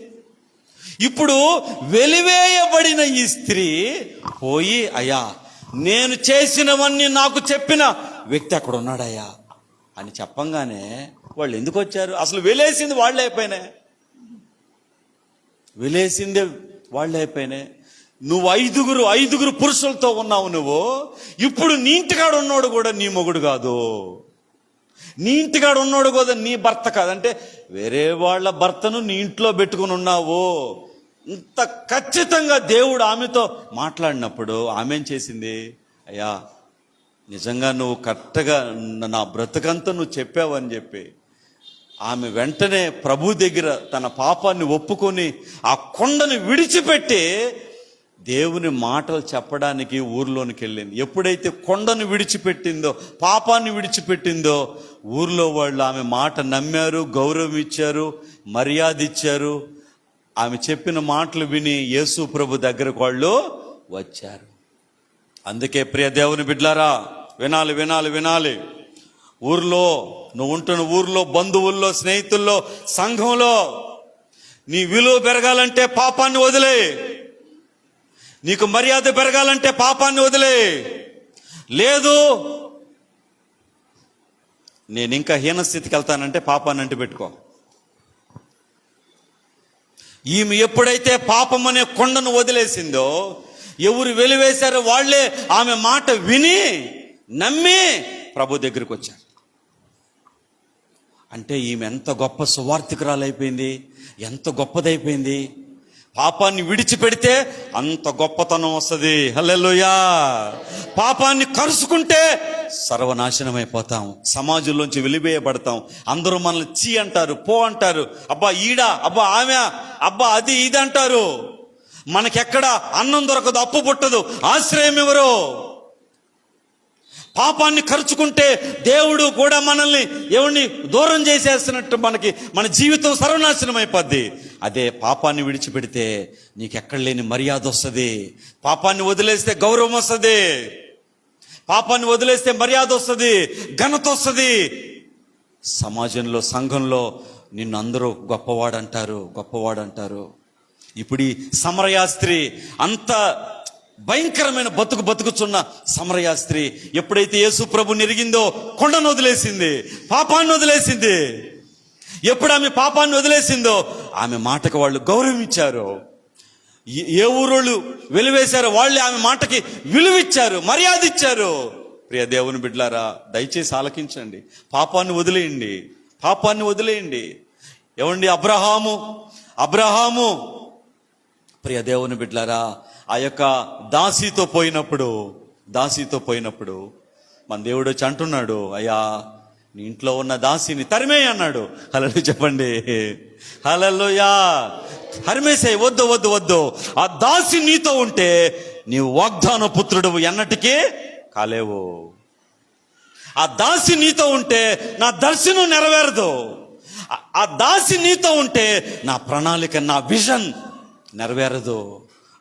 ఇప్పుడు వెలివేయబడిన ఈ స్త్రీ పోయి, అయ్యా నేను చేసినవన్నీ నాకు చెప్పిన వ్యక్తి అక్కడ ఉన్నాడయ్యా అని చెప్పంగానే వాళ్ళు ఎందుకు వచ్చారు? అసలు వెలేసింది వాళ్ళే అయిపోయినాయి. వెలేసిందే వాళ్ళే అయిపోయినాయి. నువ్వు ఐదుగురు పురుషులతో ఉన్నావు. నువ్వు ఇప్పుడు నీ ఇంటికాడ ఉన్నాడు కూడా నీ మొగుడు కాదు. నీ ఇంటికాడ ఉన్నాడు కూడా నీ భర్త కాదంటే వేరే వాళ్ళ భర్తను నీ ఇంట్లో పెట్టుకుని ఉన్నావు. ఇంత ఖచ్చితంగా దేవుడు ఆమెతో మాట్లాడినప్పుడు ఆమె ఏం చేసింది? అయ్యా నిజంగా నువ్వు కరెక్ట్గా నా బ్రతుకంతా నువ్వు చెప్పావని చెప్పి ఆమె వెంటనే ప్రభు దగ్గర తన పాపాన్ని ఒప్పుకొని ఆ కొండను విడిచిపెట్టి దేవుని మాటలు చెప్పడానికి ఊర్లోనికి వెళ్ళింది. ఎప్పుడైతే కొండను విడిచిపెట్టిందో, పాపాన్ని విడిచిపెట్టిందో, ఊర్లో వాళ్ళు ఆమె మాట నమ్మారు, గౌరవం ఇచ్చారు, మర్యాద ఇచ్చారు. ఆమె చెప్పిన మాటలు విని యేసు ప్రభు దగ్గరకు వాళ్ళు వచ్చారు. అందుకే ప్రియ దేవుని బిడ్డలారా, వినాలి వినాలి వినాలి. ఊర్లో నువ్వు ఉంటున్న ఊర్లో, బంధువుల్లో, స్నేహితుల్లో, సంఘంలో నీ విలువ పెరగాలంటే పాపాన్ని వదిలే. నీకు మర్యాద పెరగాలంటే పాపాన్ని వదిలే. లేదు నేను ఇంకా హీనస్థితికి వెళ్తానంటే పాపాన్ని అంటి పెట్టుకో. ఈమె ఎప్పుడైతే పాపం అనే కొండను వదిలేసిందో, ఎవరు వెలివేశారో వాళ్లే ఆమె మాట విని నమ్మి ప్రభు దగ్గరికి వచ్చారు. అంటే ఈమె ఎంత గొప్ప సువార్థికురాలైపోయింది, ఎంత గొప్పదైపోయింది. పాపాన్ని విడిచిపెడితే అంత గొప్పతనం వస్తుంది. హల్లెలూయా. పాపాన్ని కరుచుకుంటే సర్వనాశనం అయిపోతాం, సమాజంలోంచి వెలివేయబడతాం. అందరూ మనల్ని చీ అంటారు, పో అంటారు, అబ్బా ఈడా, అబ్బా ఆమె, అబ్బా అది ఇది అంటారు. మనకెక్కడ అన్నం దొరకదు, అప్పు పుట్టదు, ఆశ్రయం ఎవరు? పాపాన్ని ఖర్చుకుంటే దేవుడు కూడా మనల్ని ఎవరిని దూరం చేసేస్తున్నట్టు మన జీవితం సర్వనాశనం అయిపోద్ది. అదే పాపాన్ని విడిచిపెడితే నీకెక్కడ లేని మర్యాద వస్తుంది. పాపాన్ని వదిలేస్తే గౌరవం వస్తుంది, పాపాన్ని వదిలేస్తే మర్యాద వస్తుంది, ఘనత వస్తుంది. సమాజంలో, సంఘంలో నిన్ను అందరూ గొప్పవాడంటారు. ఇప్పుడు ఈ సమరయ స్త్రీ, అంత భయంకరమైన బతుకుచున్న సమరయ స్త్రీ ఎప్పుడైతే యేసు ప్రభు నెరిగిందో కొండను వదిలేసింది, పాపాన్ని వదిలేసింది. ఎప్పుడు ఆమె పాపాన్ని వదిలేసిందో ఆమె మాటకు వాళ్ళు గౌరవం ఇచ్చారు. ఏ ఊరోళ్ళు వెలివేశారో వాళ్ళే ఆమె మాటకి విలువిచ్చారు, మర్యాద ఇచ్చారు. ప్రియ దేవుని బిడ్డలారా, దయచేసి ఆలకించండి. పాపాన్ని వదిలేయండి. ఏమండి, అబ్రహాము ప్రియ దేవుని బిడ్డలారా, ఆ యొక్క దాసీతో పోయినప్పుడు మన దేవుడు వచ్చి అంటున్నాడు, అయ్యా నీ ఇంట్లో ఉన్న దాసిని తరిమే అన్నాడు. హల్లెలూయా చెప్పండి, హల్లెలూయా. తరిమేసేయ్, వద్దు. ఆ దాసి నీతో ఉంటే నీవు వాగ్దాన పుత్రుడు ఎన్నటికీ కాలేవు. ఆ దాసి నీతో ఉంటే నా దర్శనం నెరవేరదు. ఆ దాసి నీతో ఉంటే నా ప్రణాళిక, నా విజన్ నెరవేరదు.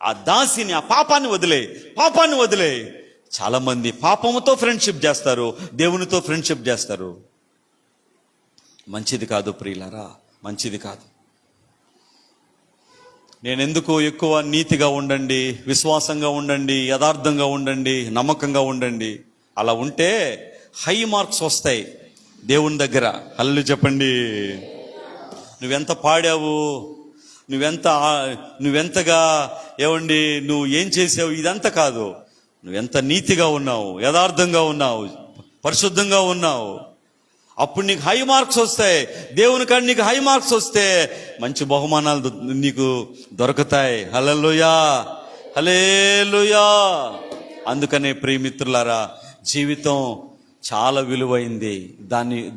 ఆ దాసిని, ఆ పాపాన్ని వదిలే. చాలా మంది పాపముతో ఫ్రెండ్షిప్ చేస్తారు, దేవునితో ఫ్రెండ్షిప్ చేస్తారు. మంచిది కాదు ప్రియులారా, మంచిది కాదు. నేనెందుకు ఎక్కువ నీతిగా ఉండండి, విశ్వాసంగా ఉండండి, యథార్థంగా ఉండండి, నమ్మకంగా ఉండండి. అలా ఉంటే హై మార్క్స్ వస్తాయి దేవుని దగ్గర. హల్లెలూయా చెప్పండి. నువ్వెంత పాడావు, నువ్వెంతగా ఏమండి నువ్వు ఏం చేసావు, ఇదంతా కాదు. నువ్వెంత నీతిగా ఉన్నావు, యథార్థంగా ఉన్నావు, పరిశుద్ధంగా ఉన్నావు, అప్పుడు నీకు హై మార్క్స్ వస్తాయి. దేవుని కాడ నీకు హై మార్క్స్ వస్తే మంచి బహుమానాలు నీకు దొరుకుతాయి. హల్లెలూయా. అందుకనే ప్రియమిత్రులారా, జీవితం చాలా విలువైంది.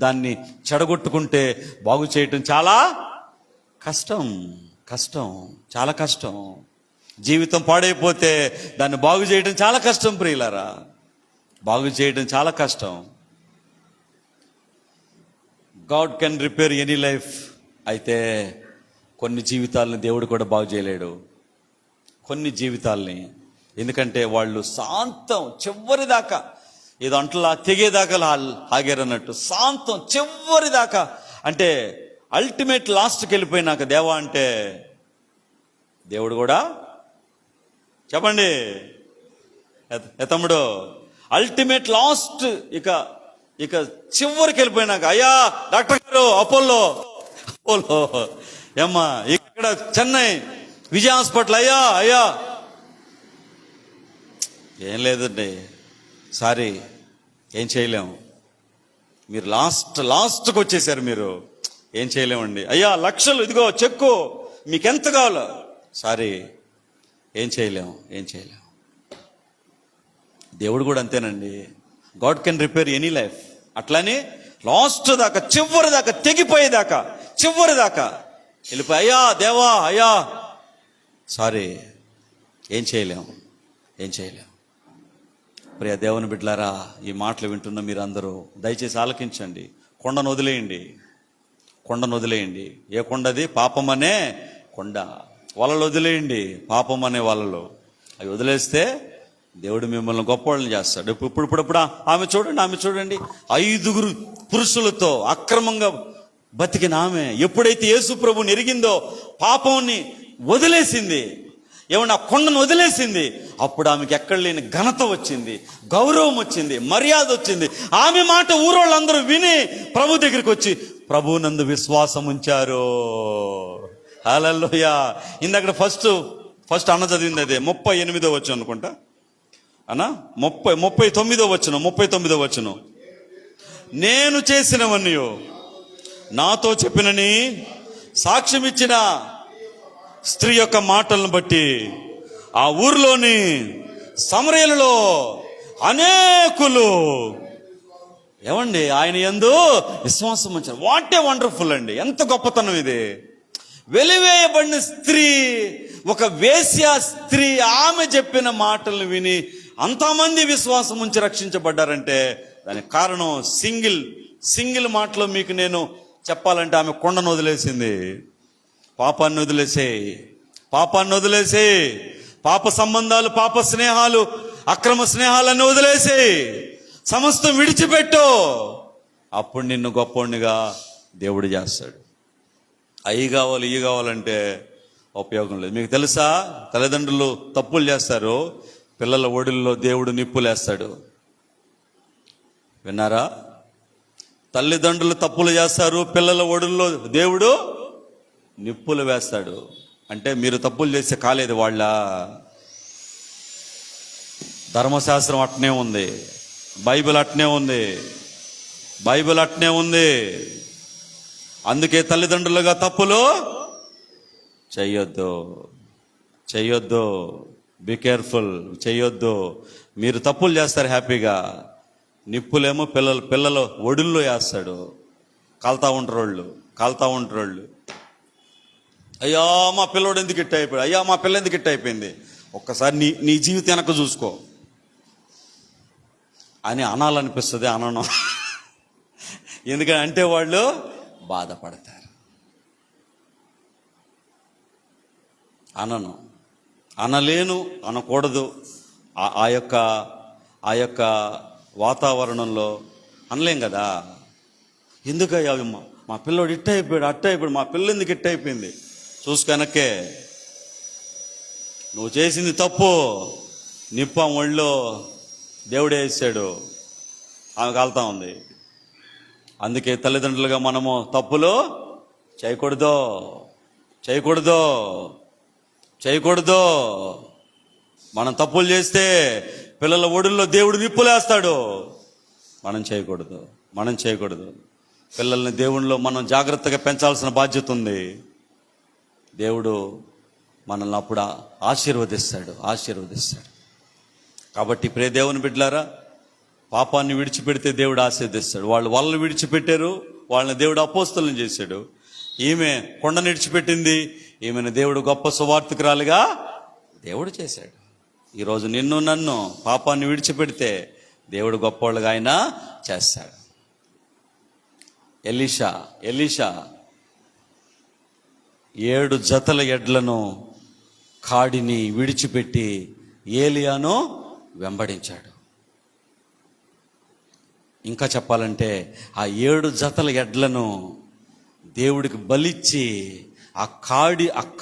దాన్ని చెడగొట్టుకుంటే బాగు చేయటం చాలా కష్టం. జీవితం పాడైపోతే దాన్ని బాగు చేయడం చాలా కష్టం ప్రియులారా. బాగు చేయడం చాలా కష్టం. God can repair any life. అయితే కొన్ని జీవితాలని దేవుడు కూడా బాగు చేయలేడు, కొన్ని జీవితాలని. ఎందుకంటే వాళ్ళు శాంతం చివరి దాకా, ఏదో అంటలా తెగేదాకా ఆగారన్నట్టు, శాంతం చివరి దాకా, అంటే అల్టిమేట్ లాస్ట్కి వెళ్ళిపోయినాక దేవా అంటే దేవుడు కూడా, చెప్పండి తమ్ముడు, అల్టిమేట్ లాస్ట్, ఇక చివరికి వెళ్ళిపోయినాక, అయ్యా డాక్టర్ గారు అపోలో ఏమ్మా ఇక్కడ చెన్నై విజయ హాస్పిటల్, అయ్యా ఏం లేదండి, సారీ ఏం చేయలేము, మీరు లాస్ట్కి వచ్చేసారు, మీరు ఏం చేయలేమండి, అయ్యా లక్షలు ఇదిగో చెక్కు మీకెంత కావాలో, సారీ ఏం చేయలేము. దేవుడు కూడా అంతేనండి. God can repair any life. అట్లానే లాస్ట్ దాకా, చివరి దాకా, తెగిపోయేదాకా, చివరి దాకా వెళ్ళిపోయి, అయ్యా దేవా అయ్యా సారీ ఏం చేయలేము. ప్రియ దేవుని బిడ్డలారా, ఈ మాటలు వింటున్న మీరందరూ దయచేసి ఆలకించండి. కొండను వదిలేయండి. ఏ కొండది? పాపమనే కొండ. వలలు వదిలేయండి, పాపం అనే వలలు. అవి వదిలేస్తే దేవుడు మిమ్మల్ని గొప్పవాళ్ళని చేస్తాడు. ఇప్పుడు ఆమె చూడండి 5 పురుషులతో అక్రమంగా బతికిన ఆమె ఎప్పుడైతే యేసు ప్రభువుని ఎరిగిందో, పాపాన్ని వదిలేసింది, ఏమన్నా కొండను వదిలేసింది, అప్పుడు ఆమెకి ఎక్కడ లేని ఘనత వచ్చింది, గౌరవం వచ్చింది, మర్యాద వచ్చింది. ఆమె మాట ఊరోళ్ళందరూ విని ప్రభు దగ్గరికి వచ్చి ప్రభువునందు విశ్వాసం ఉంచారు. హల్లెలూయా. ఇందాక ఫస్ట్ అన్న చదివింది అదే 38వ వచనం అనుకుంటా అన్న, 39వ వచనం. నేను చేసినవన్నీ నాతో చెప్పినని సాక్ష్యం ఇచ్చిన స్త్రీ యొక్క మాటలను బట్టి ఆ ఊర్లోని సమరయలలో అనేకులు ఏమండి ఆయన యందు విశ్వాసం ఉంచారు. వాట్ ఏ వండర్ఫుల్ అండి, ఎంత గొప్పతనం ఇది. వెలివేయబడిన స్త్రీ, ఒక వేశ్య స్త్రీ, ఆమె చెప్పిన మాటలను విని అంతమంది విశ్వాసం ఉంచి రక్షించబడ్డారంటే దానికి కారణం సింగిల్ మాటలో మీకు నేను చెప్పాలంటే, ఆమె కొండను వదిలేసింది, పాపాన్ని వదిలేసి పాప సంబంధాలు, పాప స్నేహాలు, అక్రమ స్నేహాలన్నీ వదిలేసి సమస్తం విడిచిపెట్టు, అప్పుడు నిన్ను గొప్పవాడినిగా దేవుడు చేస్తాడు. అవి కావాలి ఇవి కావాలంటే ఉపయోగం లేదు. మీకు తెలుసా, తల్లిదండ్రులు తప్పులు చేస్తారు, పిల్లల ఒడిల్లో దేవుడు నిప్పులేస్తాడు. విన్నారా? తల్లిదండ్రులు తప్పులు చేస్తారు, పిల్లల ఒడుల్లో దేవుడు నిప్పులు వేస్తాడు. అంటే మీరు తప్పులు చేస్తే కాలేదు, వాళ్ళ ధర్మశాస్త్రం అట్నే ఉంది, బైబిల్ అట్నే ఉంది. అందుకే తల్లిదండ్రులుగా తప్పులు చెయ్యొద్దు. బీ కేర్ఫుల్, చెయ్యొద్దు. మీరు తప్పులు చేస్తారు హ్యాపీగా, నిప్పులేమో పిల్లల ఒడుల్లో వేస్తాడు. కాల్తా ఉంటారు. అయ్యా మా పిల్లోడు ఎందుకు ఇట్ట అయిపోయాడు, అయ్యా మా పిల్ల ఎందుకు ఇట్ట అయిపోయింది, ఒక్కసారి నీ జీవితం వెనక చూసుకో అని అనాలనిపిస్తుంది. అనను, ఎందుకంటే వాళ్ళు బాధపడతారు. అనకూడదు. ఆ యొక్క వాతావరణంలో అనలేం కదా. ఎందుకయ్యా మా పిల్లోడు ఇట్ట అయిపోయాడు, మా పిల్ల ఎందుకు ఇట్ట అయిపోయింది, చూసుకనక్కే నువ్వు చేసింది తప్పు, నిప్ప ఒళ్ళో దేవుడే వేసాడు, ఆమె కాలుతా ఉంది. అందుకే తల్లిదండ్రులుగా మనము తప్పులు చేయకూడదు. మనం తప్పులు చేస్తే పిల్లల ఒడుల్లో దేవుడు నిప్పులేస్తాడు. మనం చేయకూడదు. పిల్లల్ని దేవునిలో మనం జాగ్రత్తగా పెంచాల్సిన బాధ్యత ఉంది. దేవుడు మనల్ని అప్పుడు ఆశీర్వదిస్తాడు. కాబట్టి ప్రియ దేవుని బిడ్డలారా, పాపాన్ని విడిచిపెడితే దేవుడు ఆశీర్వదిస్తాడు. వాళ్ళని విడిచిపెట్టారు, వాళ్ళని దేవుడు అపోస్తలుని చేశాడు. ఈమె కొండను విడిచిపెట్టింది, ఈమెను దేవుడు గొప్ప సువార్తికురాలుగా దేవుడు చేశాడు. ఈరోజు నిన్ను నన్ను పాపాన్ని విడిచిపెడితే దేవుడు గొప్పవాళ్ళుగా ఆయన చేస్తాడు. ఎలీషా 7 జతల ఎడ్లను కాడిని విడిచిపెట్టి ఏలియాను వెంబడించాడు. ఇంకా చెప్పాలంటే ఆ 7 జతల ఎడ్లను దేవుడికి బలిచ్చి ఆ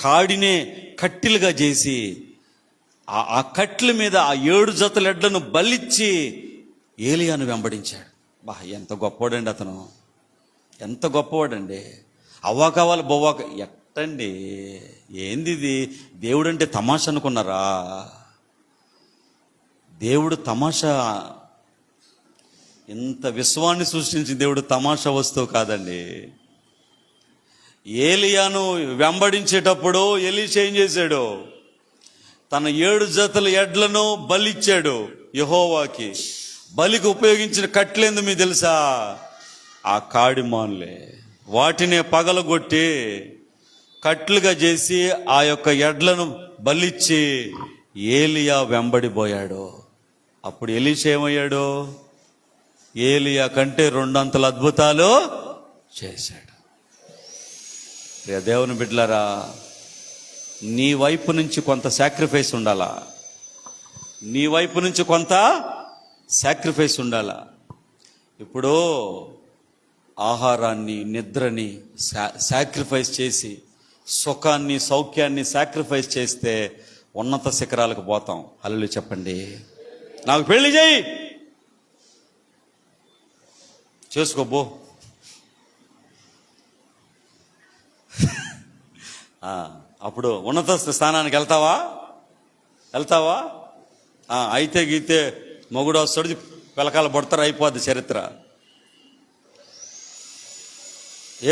కాడినే కట్టెలుగా చేసి ఆ కట్టెల మీద ఆ 7 జతల ఎడ్లను బలిచ్చి ఏలియాను వెంబడించాడు. ఎంత గొప్పవాడండి అతను, ఎంత గొప్పవాడండి. అవ్వా కావాలి బొవ్వాక ఎట్టండి, ఏంది ఇది? దేవుడు అంటే తమాషా అనుకున్నారా? దేవుడు తమాషా, ఇంత విశ్వాన్ని సృష్టించిన దేవుడు తమాషా వస్తువు కాదండి. ఏలియాను వెంబడించేటప్పుడు ఎలీషా ఏం చేశాడు? తన 7 జతల ఎడ్లను బలిచ్చాడు యెహోవాకి. బలికి ఉపయోగించిన కట్లేందు మీకు తెలుసా? ఆ కాడిమానులే. వాటినే పగలగొట్టి కట్లుగా చేసి ఆ యొక్క ఎడ్లను బలిచ్చి ఏలియా వెంబడిపోయాడు. అప్పుడు ఎలీషా ఏమయ్యాడు? ఏలియా కంటే 2 అద్భుతాలు చేశాడు. దేవుని బిడ్డలారా, నీ వైపు నుంచి కొంత సాక్రిఫైస్ ఉండాలా, నీ వైపు నుంచి కొంత సాక్రిఫైస్ ఉండాలా. ఇప్పుడు ఆహారాన్ని, నిద్రని సాక్రిఫైస్ చేసి, సుఖాన్ని, సౌఖ్యాన్ని సాక్రిఫైస్ చేస్తే ఉన్నత శిఖరాలకు పోతాం. హల్లెలూయా చెప్పండి. నాకు పెళ్లి చేయి, చేసుకోబో. అప్పుడు ఉన్నత స్థానానికి వెళ్తావా? అయితే గీతే మొగుడు వస్తాడు, పిలకాల పడతారు, అయిపోద్ది చరిత్ర.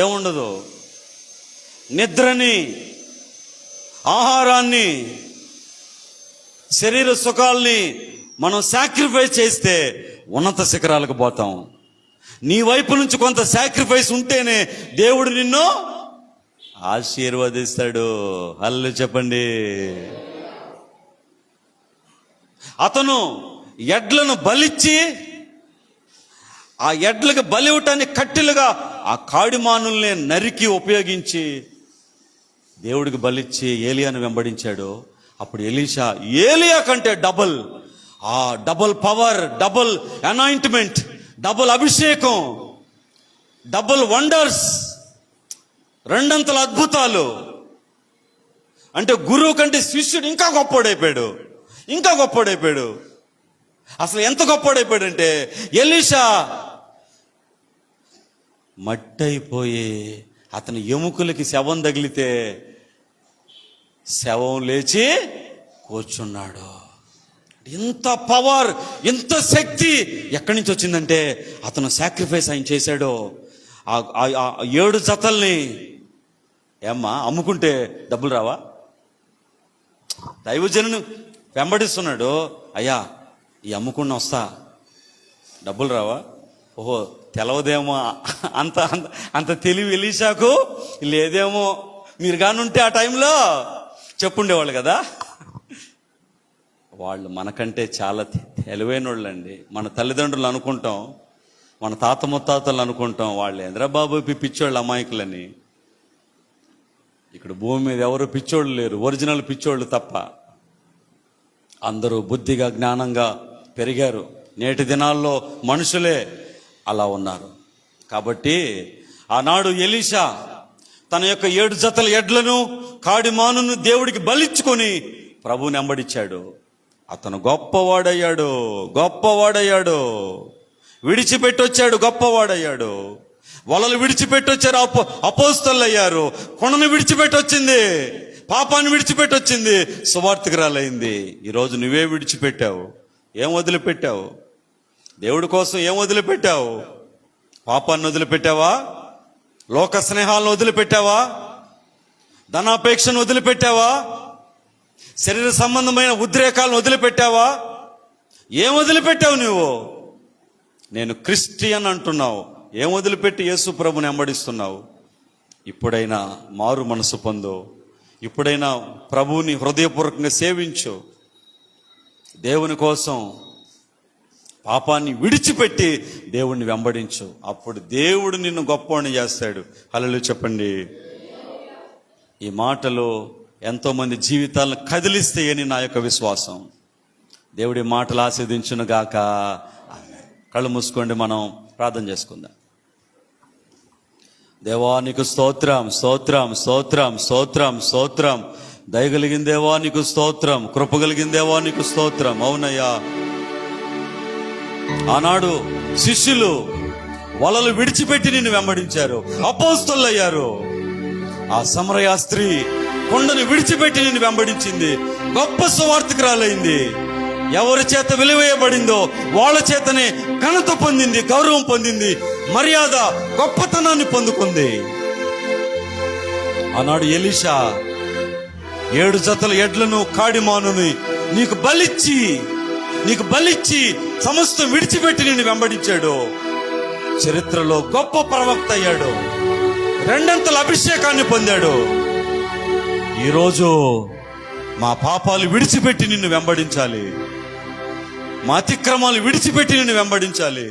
ఏముండదు. నిద్రని, ఆహారాన్ని, శరీర సుఖాల్ని మనం సాక్రిఫైస్ చేస్తే ఉన్నత శిఖరాలకు పోతాం. నీ వైపు నుంచి కొంత సాక్రిఫైస్ ఉంటేనే దేవుడు నిన్ను ఆశీర్వదిస్తాడు. హల్లెలూయా చెప్పండి. అతను ఎడ్లను బలిచ్చి ఆ ఎడ్లకు బలి ఇవ్వటానికి కట్టెలుగా ఆ కాడిమానుల్ని నరికి ఉపయోగించి దేవుడికి బలిచ్చి ఏలియాను వెంబడించాడు. అప్పుడు ఎలీషా ఏలియా కంటే double power, double anointment, double అభిషేకం, డబుల్ వండర్స్, 2 అద్భుతాలు. అంటే గురువు కంటే శిష్యుడు ఇంకా గొప్పవాడైపోయాడు. అసలు ఎంత గొప్పవాడైపోయాడు అంటే ఎలీషా మట్టయిపోయి అతని ఎముకలకి శవం తగిలితే శవం లేచి కూర్చున్నాడు. ఇంత పవర్, ఇంత శక్తి ఎక్కడి నుంచి వచ్చిందంటే అతను సాక్రిఫైస్ ఆయన చేశాడు. ఆ 7 జతల్ని అమ్ముకుంటే డబ్బులు రావా? దైవజనుని వెంబడిస్తున్నాడు, అయ్యా ఈ అమ్ముకున్న వస్తా, డబ్బులు రావా? ఓహో తెలవదేమో, అంత తెలివి ఎలీషాకు లేదేమో. మీరు కానుంటే ఆ టైంలో చెప్పుండేవాళ్ళు కదా. వాళ్ళు మనకంటే చాలా తెలివైన వాళ్ళండి. మన తల్లిదండ్రులు అనుకుంటాం, మన తాత ముత్తాతలు అనుకుంటాం వాళ్ళు ఎంద్రబాబు పిచ్చోళ్ళు, అమాయకులని. ఇక్కడ భూమి మీద ఎవరు పిచ్చోళ్ళు లేరు, ఒరిజినల్ పిచ్చోళ్ళు తప్ప. అందరూ బుద్ధిగా, జ్ఞానంగా పెరిగారు. నేటి దినాల్లో మనుషులే అలా ఉన్నారు. కాబట్టి ఆనాడు ఎలీషా తన యొక్క 7 జతల ఎడ్లను, కాడిమానును దేవుడికి బలిచ్చుకొని ప్రభువుని వెంబడించాడు. అతను గొప్పవాడయ్యాడు. విడిచిపెట్టొచ్చాడు, గొప్పవాడయ్యాడు. వలలు విడిచిపెట్టొచ్చారు, అపోస్తలు అయ్యారు. కొనను విడిచిపెట్టొచ్చింది, పాపాన్ని విడిచిపెట్టొచ్చింది, సువార్తికురాలైంది. ఈరోజు నువ్వే విడిచిపెట్టావు. ఏం వదిలిపెట్టావు? దేవుడి కోసం ఏం వదిలిపెట్టావు? పాపాన్ని వదిలిపెట్టావా? లోక స్నేహాలను వదిలిపెట్టావా? ధనాపేక్షను వదిలిపెట్టావా? శరీర సంబంధమైన ఉద్రేకాలను వదిలిపెట్టావా? ఏం వదిలిపెట్టావు నువ్వు? నేను క్రిస్టియన్ అంటున్నావు, ఏం వదిలిపెట్టి యేసు ప్రభుని వెంబడిస్తున్నావు? ఇప్పుడైనా మారు మనసు పొందు, ఇప్పుడైనా ప్రభువుని హృదయపూర్వకంగా సేవించు. దేవుని కోసం పాపాన్ని విడిచిపెట్టి దేవుణ్ణి వెంబడించు. అప్పుడు దేవుడు నిన్ను గొప్పవాణ్ణి చేస్తాడు. హల్లెలూయా చెప్పండి. ఈ మాటలు ఎంతో మంది జీవితాలను కదిలిస్తాయని నా యొక్క విశ్వాసం. దేవుడి మాటలు ఆశీర్వదించును గాక. కళ్ళు మూసుకోండి, మనం ప్రార్థన చేసుకుందాం. దేవా నీకు స్తోత్రం, స్తోత్రం, స్తోత్రం, స్తోత్రం, స్తోత్రం. దయగలిగిన దేవా నీకు స్తోత్రం, కృపగలిగిన దేవా నీకు స్తోత్రం. అవునయ్యా, ఆనాడు శిష్యులు వలలు విడిచిపెట్టి నిన్ను వెంబడించారు, అపోస్తలులు అయ్యారు. ఆ సమరయ స్త్రీ కొండను విడిచిపెట్టి నిన్ను వెంబడించింది, గొప్ప సువార్తికురాలైంది. ఎవరి చేత వెలివేయబడిందో వాళ్ళ చేతనే ఘనత పొందింది, గౌరవం పొందింది, మర్యాద, గొప్పతనాన్ని పొందుకుంది. ఆనాడు ఎలీషా 7 జతల ఎడ్లను కాడిమానుని నీకు బలిచ్చి సమస్తం విడిచిపెట్టి నిన్ను వెంబడించాడు. చరిత్రలో గొప్ప ప్రవక్త అయ్యాడు, 2 అభిషేకాన్ని పొందాడు. ఈరోజు మా పాపాలు విడిచిపెట్టి నిన్ను వెంబడించాలి, మా అతిక్రమాలు విడిచిపెట్టి నిన్ను వెంబడించాలి,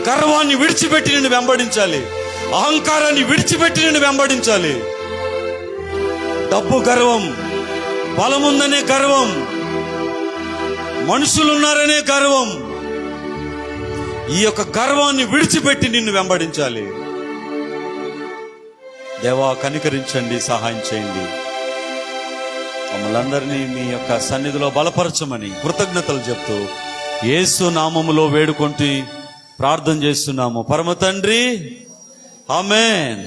గర్వాన్ని విడిచిపెట్టి నిన్ను వెంబడించాలి, అహంకారాన్ని విడిచిపెట్టి నిన్ను వెంబడించాలి. డబ్బు గర్వం, బలముందనే గర్వం, మనుషులున్నారనే గర్వం, ఈ యొక్క గర్వాన్ని విడిచిపెట్టి నిన్ను వెంబడించాలి. దేవా కనికరించండి, సహాయం చేయండి. మమ్మల్ందరినీ మీ యొక్క సన్నిధిలో బలపరచమని కృతజ్ఞతలు చెప్తూ యేసు నామములో వేడుకుంటూ ప్రార్థన చేస్తున్నాము పరమ తండ్రి. ఆమేన్.